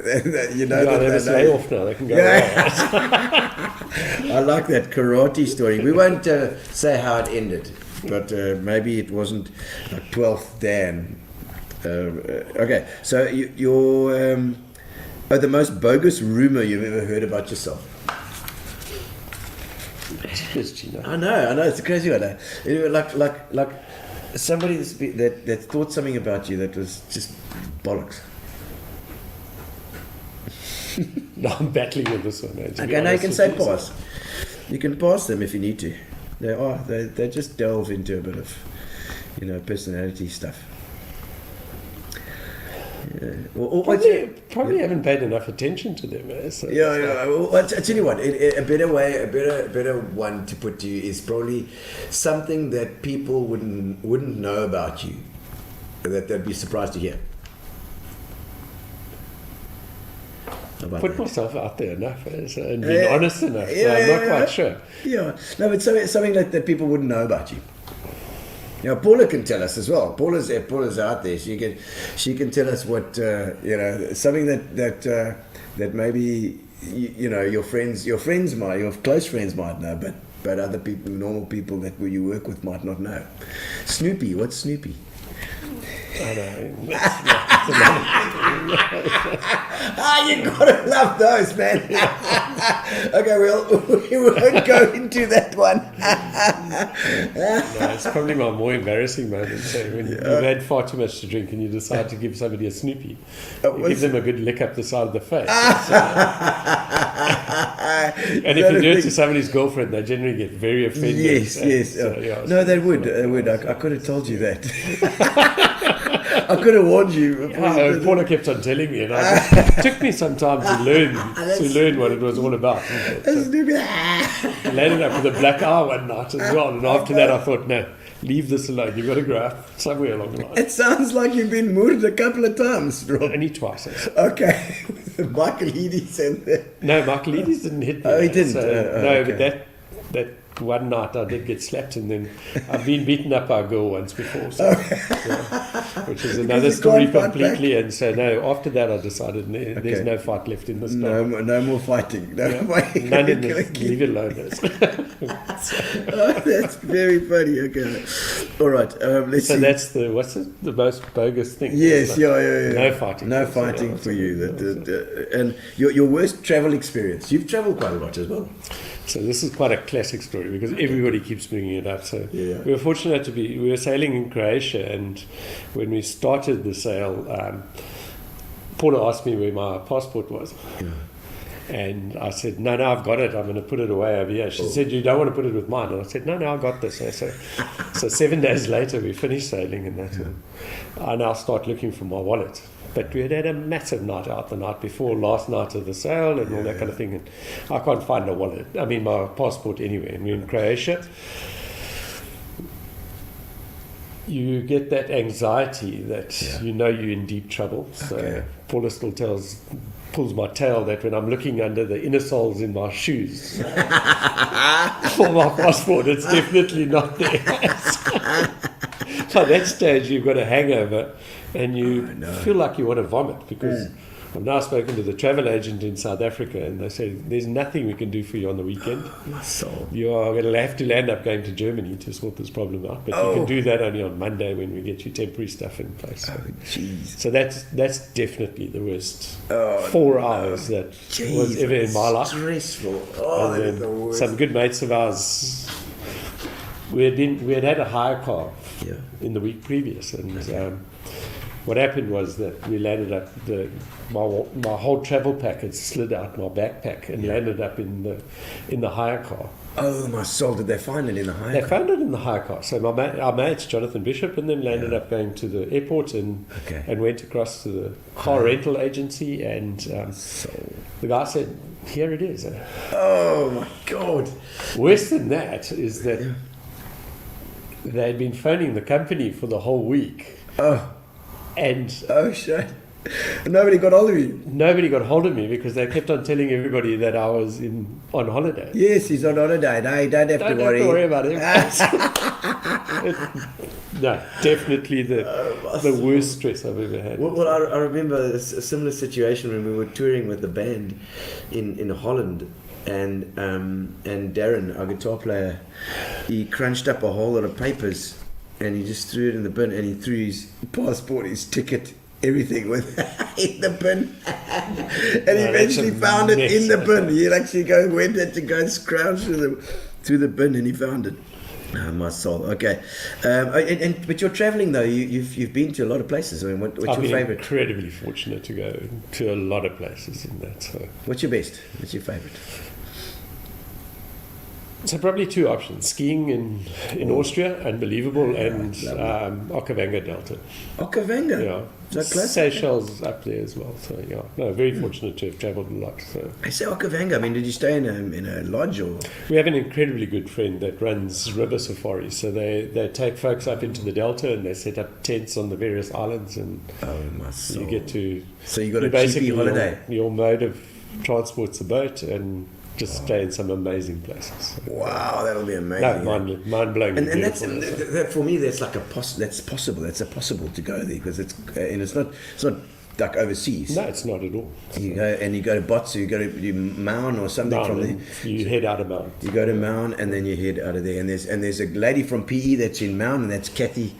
they that just lay off now. They can go Yeah. away. I like that karate story. We won't say how it ended, but maybe it wasn't like 12th Dan. Okay, so you're the most bogus rumor you've ever heard about yourself. Yes, Gino. I know, it's a crazy one. Like somebody that thought something about you that was just bollocks. No, I'm battling with this one. To be Okay, now you honest can with say you. pass. You can pass them if you need to. They just delve into a bit of, personality stuff. Yeah. Probably haven't paid enough attention to them. Eh? So Yeah. Well, I tell you what, a better one to put to you is probably something that people wouldn't know about you, that they'd be surprised to hear. About Put that. myself myself out there enough and being honest enough. So I'm not quite sure. Yeah, no, but something that people wouldn't know about you. You know, Paula can tell us as well. Paula's out there. She can tell us what something that maybe your close friends might know, but other people, normal people that you work with might not know. Snoopy, what's Snoopy? I know. You gotta love those, man. Okay, we won't go into that one. No, it's probably my more embarrassing moment. So when you've had far too much to drink and you decide to give somebody a Snoopy, you give them a good lick up the side of the face. And if you do it to somebody's girlfriend, they generally get very offended. Yes. So, yeah, No, they would. I could have told you that. I could have warned you. Paula kept on telling me, and it took me some time to learn what it was all about. I landed up with a black eye one night as well, and after that I thought, no, leave this alone. You've got to grow up somewhere along the line. It sounds like you've been murdered a couple of times, Rob. Only twice. Okay. Michaelides and No, Michaelides didn't hit me. Oh, he didn't? So, Oh, no, okay. but that one night I did get slapped, and then I've been beaten up by a girl once before, so, which is another you story can't fight completely. And so no, after that I decided there's no fight left in this club. No more fighting. No way. None in this. Leave it alone. Oh, that's very funny. Okay, all right. Let's So see. that's the most bogus thing. Yes, Like, yeah. No fighting. No fighting for you. And your worst travel experience. You've travelled quite a lot as well. So this is quite a classic story because everybody keeps bringing it up. So Yeah. we were fortunate we were sailing in Croatia, and when we started the sail, Paula asked me where my passport was. And I said, no, I've got it. I'm going to put it away over here. She said, you don't want to put it with mine. And I said, no, I got this. So 7 days later, we finished sailing, and that. And I now start looking for my wallet. But we had a massive night out the night before, last night of the sail, and all that kind of thing. And I can't find a wallet. I mean, my passport anywhere. And we're in Croatia. You get that anxiety that you know you're in deep trouble. So Paula still pulls my tail that when I'm looking under the inner soles in my shoes for my passport, it's definitely not there. So at that stage, you've got a hangover and you feel like you want to vomit because I've now spoken to the travel agent in South Africa, and they say there's nothing we can do for you on the weekend. My soul. You are going to have to end up going to Germany to sort this problem out, but you can do that only on Monday when we get your temporary stuff in place. So, so that's definitely the worst 4 hours that was ever in my life. Stressful. And That is the then worst. some good mates of ours. We had a hire car in the week previous, and what happened was that we landed up my whole travel pack had slid out my backpack and landed up in the hire car. Oh my soul! Did they find it in the hire? They found it in the hire car. So our mates, Jonathan Bishop, and then landed up going to the airport and went across to the car rental agency, and the guy said, "Here it is." Oh my God! Worse than that is that they'd been phoning the company for the whole week. And shit! Nobody got hold of you. Nobody got hold of me because they kept on telling everybody that I was on holiday. Yes, he's on holiday. No, you don't have to worry. Don't worry about him. No, definitely the worst stress I've ever had. Well, I remember a similar situation when we were touring with the band in Holland, and Darren, our guitar player, he crunched up a whole lot of papers, and he just threw it in the bin, and he threw his passport, his ticket, everything with in the bin, and he eventually found it in the bin. He actually had to go and scrounge through the bin, and he found it. Oh, my soul. Okay, but you're traveling though. You've been to a lot of places. I mean, what's your favorite? Incredibly fortunate to go to a lot of places in that. So. What's your best? What's your favorite? So probably two options: skiing in Austria, unbelievable, and Okavango Delta. Okavango, yeah, so close. Seychelles up there as well. So very fortunate to have travelled a lot. So I say Okavango. I mean, did you stay in a lodge or? We have an incredibly good friend that runs river safaris. So they take folks up into the delta and they set up tents on the various islands, and you get to. So you got a cheapy holiday. Your mode of transport's a boat and. Just stay in some amazing places. Wow, that'll be amazing. No, mind blowing. And that's that for me. That's like that's possible. That's possible to go there because it's not like overseas. No, it's not at all. You go to Botsu, you go to Maun or something from there. You head out of Maun. You go to Maun and then you head out of there. And there's a lady from PE that's in Maun, and that's Kathy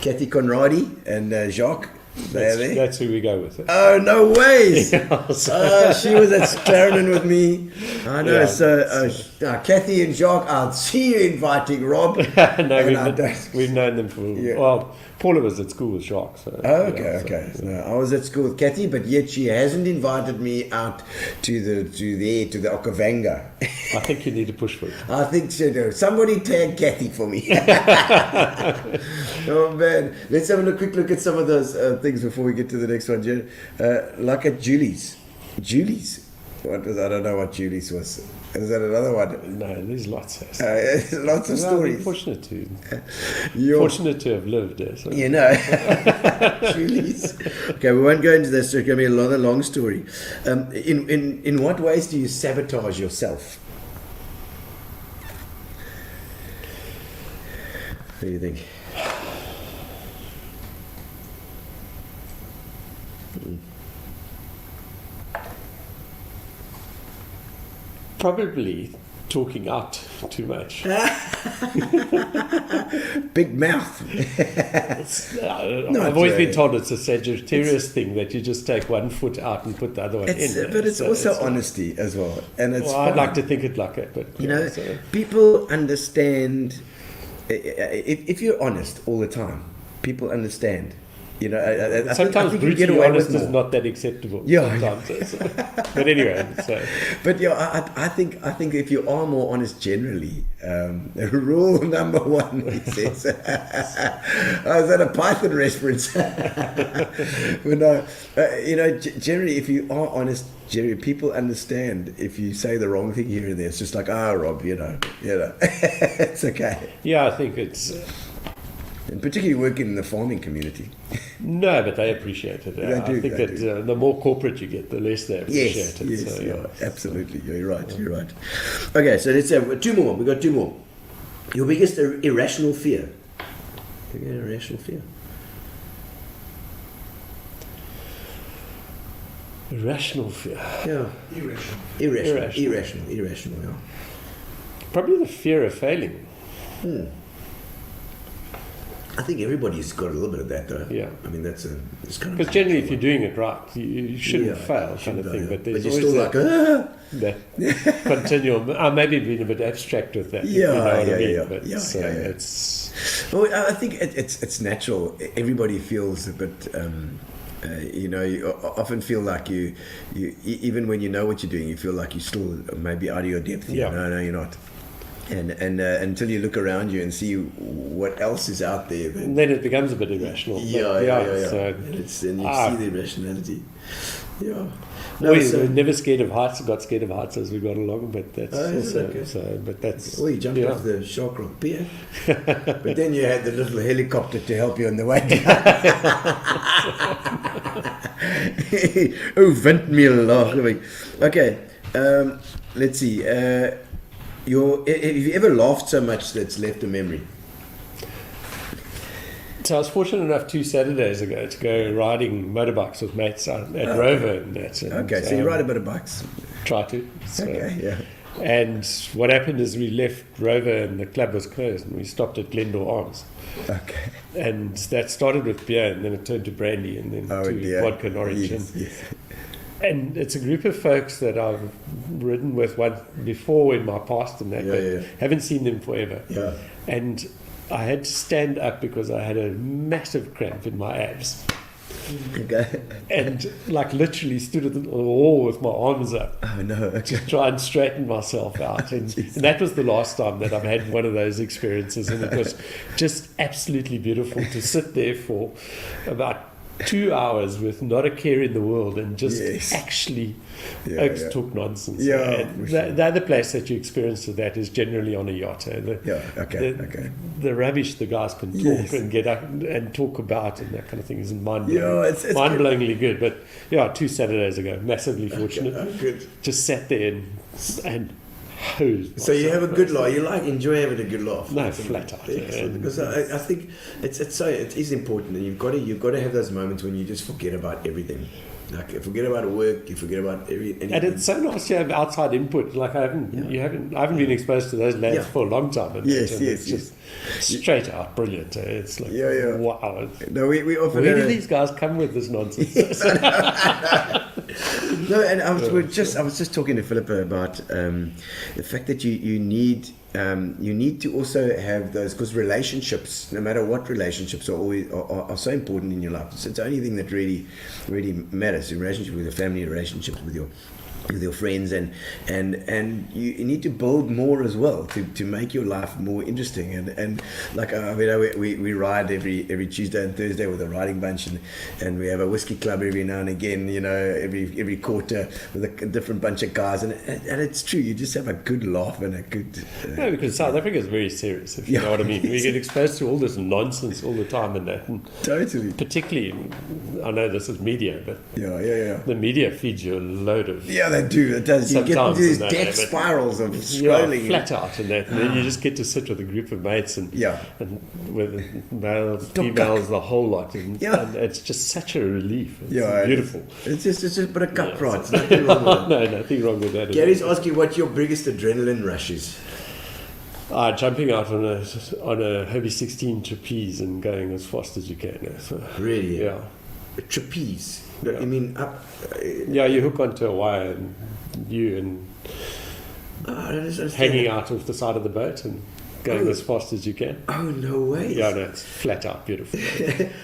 Conradi and Jacques. That's who we go with. Oh, no way! She was at Clarendon with me. I know. Kathy and Jacques, I'll see you inviting Rob. We've known them for... Well, Paula was at school with Jacques. So, okay. No, I was at school with Kathy, but yet she hasn't invited me out to the Okavango. I think you need to push for it. I think so. Somebody tag Kathy for me. Oh man, let's have a quick look at some of those things before we get to the next one, Jen. Like at Julie's. What was? I don't know what Julie's was. Is that another one? No, there's lots. Lots of stories. I'm fortunate to have lived there. So. Julie's. Okay, we won't go into this. It's going to be another long story. In what ways do you sabotage yourself? What do you think? Probably talking out too much. Big mouth. I've always been told it's a Sagittarius thing that you just take one foot out and put the other one in. But it's also honesty as well. And it's I'd like to think it like it, but people understand. If you're honest all the time, people understand. Sometimes brutally honest is not that acceptable. Yeah. Sometimes. But anyway, But I think if you are more honest generally, rule number one, he says. Is that a Python reference? But no, generally, if you are honest, generally, people understand if you say the wrong thing here and there. It's just like, Rob, it's okay. Yeah, I think it's. And particularly working in the farming community. No, but they appreciate it. I think that the more corporate you get, the less they appreciate it. Yes, so, yeah, absolutely. You're right. Okay, so let's have two more. We got two more. Your biggest irrational fear. Irrational fear. Irrational fear. Yeah. Irrational. Yeah. Probably the fear of failing. I think everybody's got a little bit of that, though. Yeah. I mean, it's kind of... Because generally, if you're doing it right, you shouldn't fail, kind of thing. But there's you're always still that continuum. I maybe been a bit abstract with that. Well, I think it's natural. Everybody feels a bit... you often feel like you even when you know what you're doing, you feel like you're still maybe out of your depth. Yeah. No, you're not. And until you look around you and see what else is out there, then it becomes a bit irrational. Yeah. So, and you see the irrationality. Yeah. No, we're never scared of heights. Got scared of heights as we got along, but that's also. Okay. So, but that's. Well, you jumped off the Shark Rock Pier, but then you had the little helicopter to help you on the way down. Windmill. Okay, let's see. Have you ever laughed so much that's left a memory? So I was fortunate enough 2 Saturdays ago to go riding motorbikes with mates at Rover. And that's it. Okay, so you ride a bit of bikes. Try to. So, okay, yeah. And what happened is we left Rover and the club was closed and we stopped at Glendore Arms. Okay. And that started with beer and then it turned to brandy and then to vodka and orange. Yes. And it's a group of folks that I've ridden with once before in my past and that, but haven't seen them forever. Yeah. And I had to stand up because I had a massive cramp in my abs. Okay. And literally stood at the wall with my arms up. Oh no! Okay. To try and straighten myself out, and that was the last time that I've had one of those experiences, and it was just absolutely beautiful to sit there for about 2 hours with not a care in the world and just actually talk nonsense. And the other place that you experience of that is generally on a yacht. The rubbish the guys can talk and get up and talk about and that kind of thing is mind-blowing. It's mind-blowingly good. But 2 Saturdays ago, massively fortunate. Good. Just sat there and hosed. So you have a good laugh. You enjoy having a good laugh. No, flat out. Because I think it is important, and you've got to have those moments when you just forget about everything. Like you forget about work, you forget about anything. And it's so nice to have outside input. Like I haven't been exposed to those lads for a long time. And yes. Just straight out brilliant. It's like wow. No, we often. Where do these guys come with this nonsense? No, and I was just talking to Philippa about the fact that you need to also have those, because relationships, no matter what relationships, are so important in your life. It's the only thing that really matters. Your relationship with your family, relationships with your friends, and you need to build more as well to make your life more interesting. And like we ride every Tuesday and Thursday with a riding bunch, and we have a whiskey club every now and again. Every quarter with a different bunch of guys, and it's true. You just have a good laugh and a good. No, because South Africa is very serious. If you know what I mean. We get exposed to all this nonsense all the time, and that. And totally. Particularly, I know this is media, but the media feeds you a load of Yeah, they do. It does. You get into Sometimes these and death but- spirals of Yeah, scrolling. flat out and that. And then you just get to sit with a group of mates and with males, females, the whole lot. And it's just such a relief. It's beautiful. It's just a bit of cup right. It's nothing wrong with it. No, nothing wrong with that. Gary's asking what your biggest adrenaline rush is. Jumping out on a heavy 16 trapeze and going as fast as you can. So, Really? yeah. A trapeze. Yeah. You mean up? Yeah, you hook onto a wire and hanging out off the side of the boat and going as fast as you can. Oh, no way. Yeah, no, it's flat out beautiful.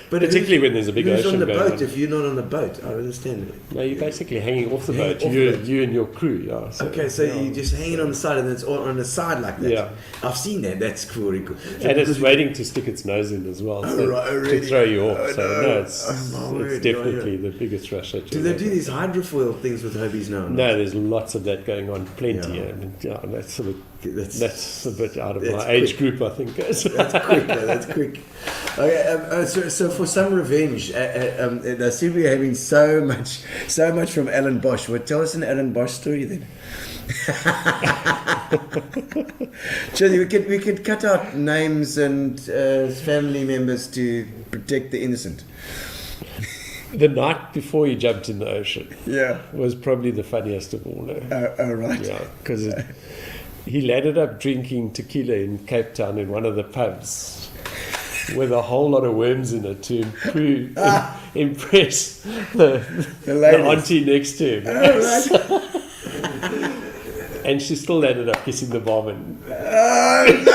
But particularly when there's a big who's ocean on the going boat on. if you're not on the boat? I don't understand. No, you're basically hanging off the boat. Off You and your crew. Yeah. Okay, so you're just hanging on the side and it's all on the side like that. Yeah. I've seen that. That's cool. So And it's waiting to stick its nose in as well, so really? to throw you off. Oh, so no. it's, Oh, my word. it's definitely the biggest rush that Do you they have. do these hydrofoil things with Hobies now? No, there's lots of that going on, plenty. Yeah. That's a bit out of that's my age quick. group, I think. That's quick. That's quick. Okay, so for some revenge, they seem to be having so much from Alan Bosch. Well, tell us an Alan Bosch story then. Chili, we could cut out names and family members to protect the innocent. The night before he jumped in the ocean Yeah. was probably the funniest of all. Right. Yeah, because he landed up drinking tequila in Cape Town in one of the pubs with a whole lot of worms in it to impress the auntie next to him. And she still ended up kissing the barman. Oh no!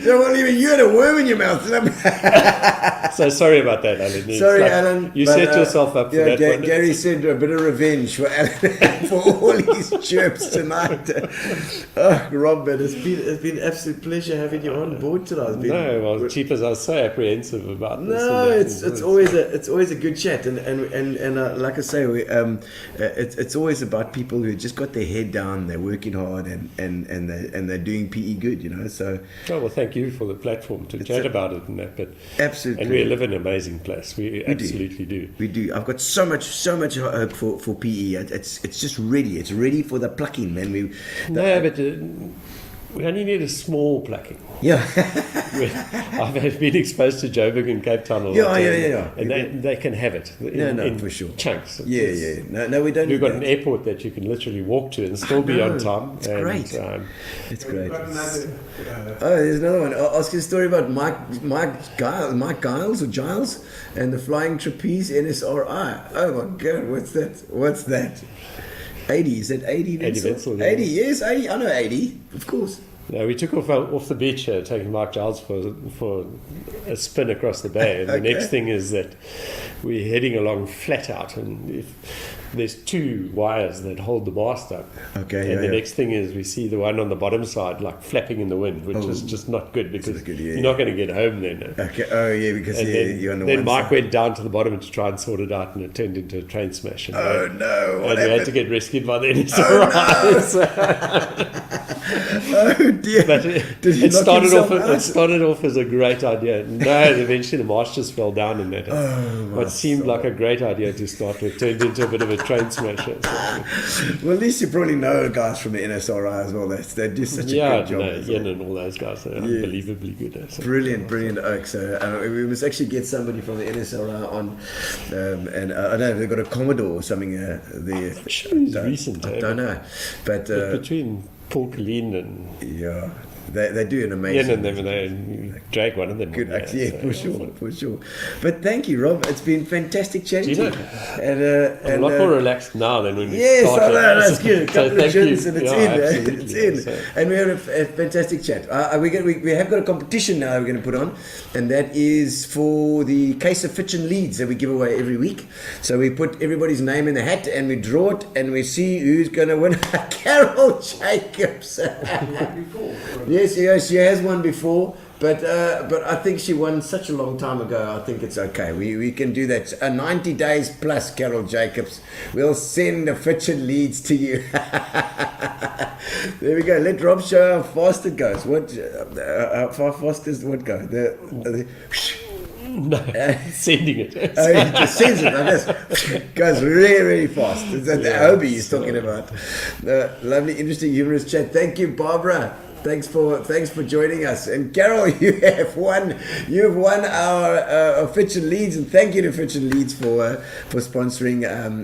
So, well, even you had a worm in your mouth. So sorry about that, Alan. It's Sorry, like Alan. You but, set yourself up for that one. Gary said a bit of revenge for Alan for all his chirps tonight. Rob, man, it's been an absolute pleasure having you on board tonight. No, Chief, as I was so apprehensive about this. No, it's always a good chat, and like I say, it's always about people who just got their head down, they're working hard, and they're doing PE good, you know. So, well, thank you for the platform to chat about it and that. But absolutely, and we live in an amazing place. We absolutely do. We do. I've got so much hope for PE. It's just ready. It's ready for the plucking, man. But we only need a small plucking. Yeah. I've been exposed to Joburg and Cape Town a lot. Yeah. And they can have it. In for sure. Chunks. Yeah. No, we don't. We've got an airport that you can literally walk to and still be on time. It's great. It's great. Another, there's another one. I'll ask you a story about Mike Giles and the flying trapeze NSRI. Oh my God, what's that? 80, is that 80? 80 Wenzel, yeah. 80, yes, 80. I know 80, of course. No, we took off the beach taking Mark Giles for a spin across the bay. And the next thing is that we're heading along flat out, and if there's two wires that hold the mast up. Okay. And the next thing is we see the one on the bottom side like flapping in the wind, which is just not good because you're not going to get home then. Okay. Oh yeah, because you're on the then one Mike side. went down to the bottom to try and sort it out, and it turned into a train smash. And Oh no! and we had to get rescued by the NSRI. Oh dear! But Did he it knock started himself off. out? It started off as a great idea. No, eventually the mast just fell down, and that what seemed like a great idea to start with turned into a bit of a train smasher. Well, at least you probably know guys from the NSRI as well. They do such a good job. Ian and all those guys are unbelievably good. So. Brilliant Oak. So we must actually get somebody from the NSRI on, and I don't know if they've got a Commodore or something there. It's recent. I don't know, but between Paul Colleen and yeah. They do an amazing. Ian and them, and they drag one of them. Good, for sure. But thank you, Rob. It's been fantastic chatting to you. I'm a lot more relaxed now than when we Yes, started. that's good. A couple of gins and it's in. Absolutely. It's in. So. And we had a fantastic chat. We have got a competition now we're going to put on, and that is for the case of Fitch and Leeds that we give away every week. So we put everybody's name in the hat and we draw it and we see who's going to win. Carol Jacobs. Yes, she has won before, but I think she won such a long time ago. I think it's okay. We can do that. 90 days plus, Carol Jacobs. We'll send a Fitch and Leeds to you. There we go. Let Rob show how fast it goes. How fast does what go? No, sending it. Oh, he just sends it like this. Goes really, really fast. Is that the Obi he's talking about? Lovely, interesting, humorous chat. Thank you, Barbara. Thanks for joining us. And Carol, you have won our Fitch and Leeds, and thank you to Fitch and Leeds for sponsoring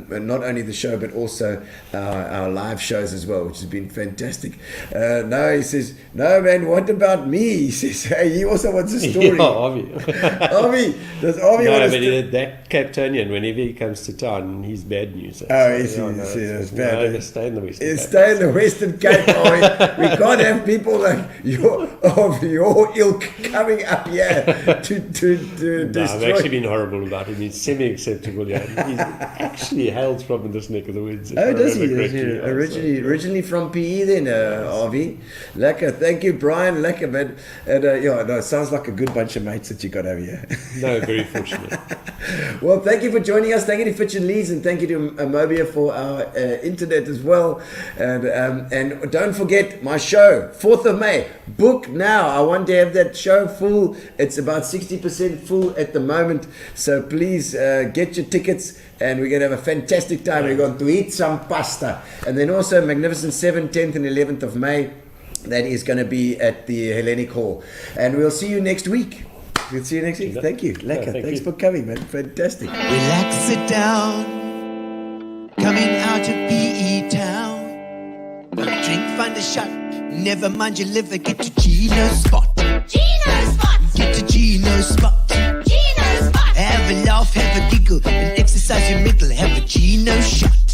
not only the show but also our live shows as well, which has been fantastic. No, he says, no man, what about me? He says, hey, he also wants a story. Yeah, Avi. Avi, does Avi want but that Cape Townian, whenever he comes to town, he's bad news. It's bad. No, stay in the Western Cape. Stay in the Western Cape, Avi. We can't have people like of your ilk coming up here to No, destroy. I've actually been horrible about him. He's semi-acceptable. Yeah. He's actually hails from this neck of the woods. Oh, does he? Originally from PE then, Avi. Lekker. Thank you, Brian. Lekker, man. And it sounds like a good bunch of mates that you got over here. No, very fortunate. Well, thank you for joining us. Thank you to Fitch and Leeds, and thank you to Mobia for our internet as well. And don't forget my show, 4th of May. Book now. I want to have that show full. It's about 60% full at the moment. So please get your tickets, and we're going to have a fantastic time. We're going to eat some pasta. And then also Magnificent 7th, 10th, and 11th of May. That is going to be at the Hellenic Hall. And we'll see you next week. We'll see you next week. Thank you. Lekker. Thanks for coming, man. Fantastic. Relax, sit down. Coming out of PE town. One drink, find a shot. Never mind your liver, get to Gino's spot. Gino spot! Get to Gino's spot. Gino spot! Have a laugh, have a giggle, and exercise your middle. Have a Gino shot.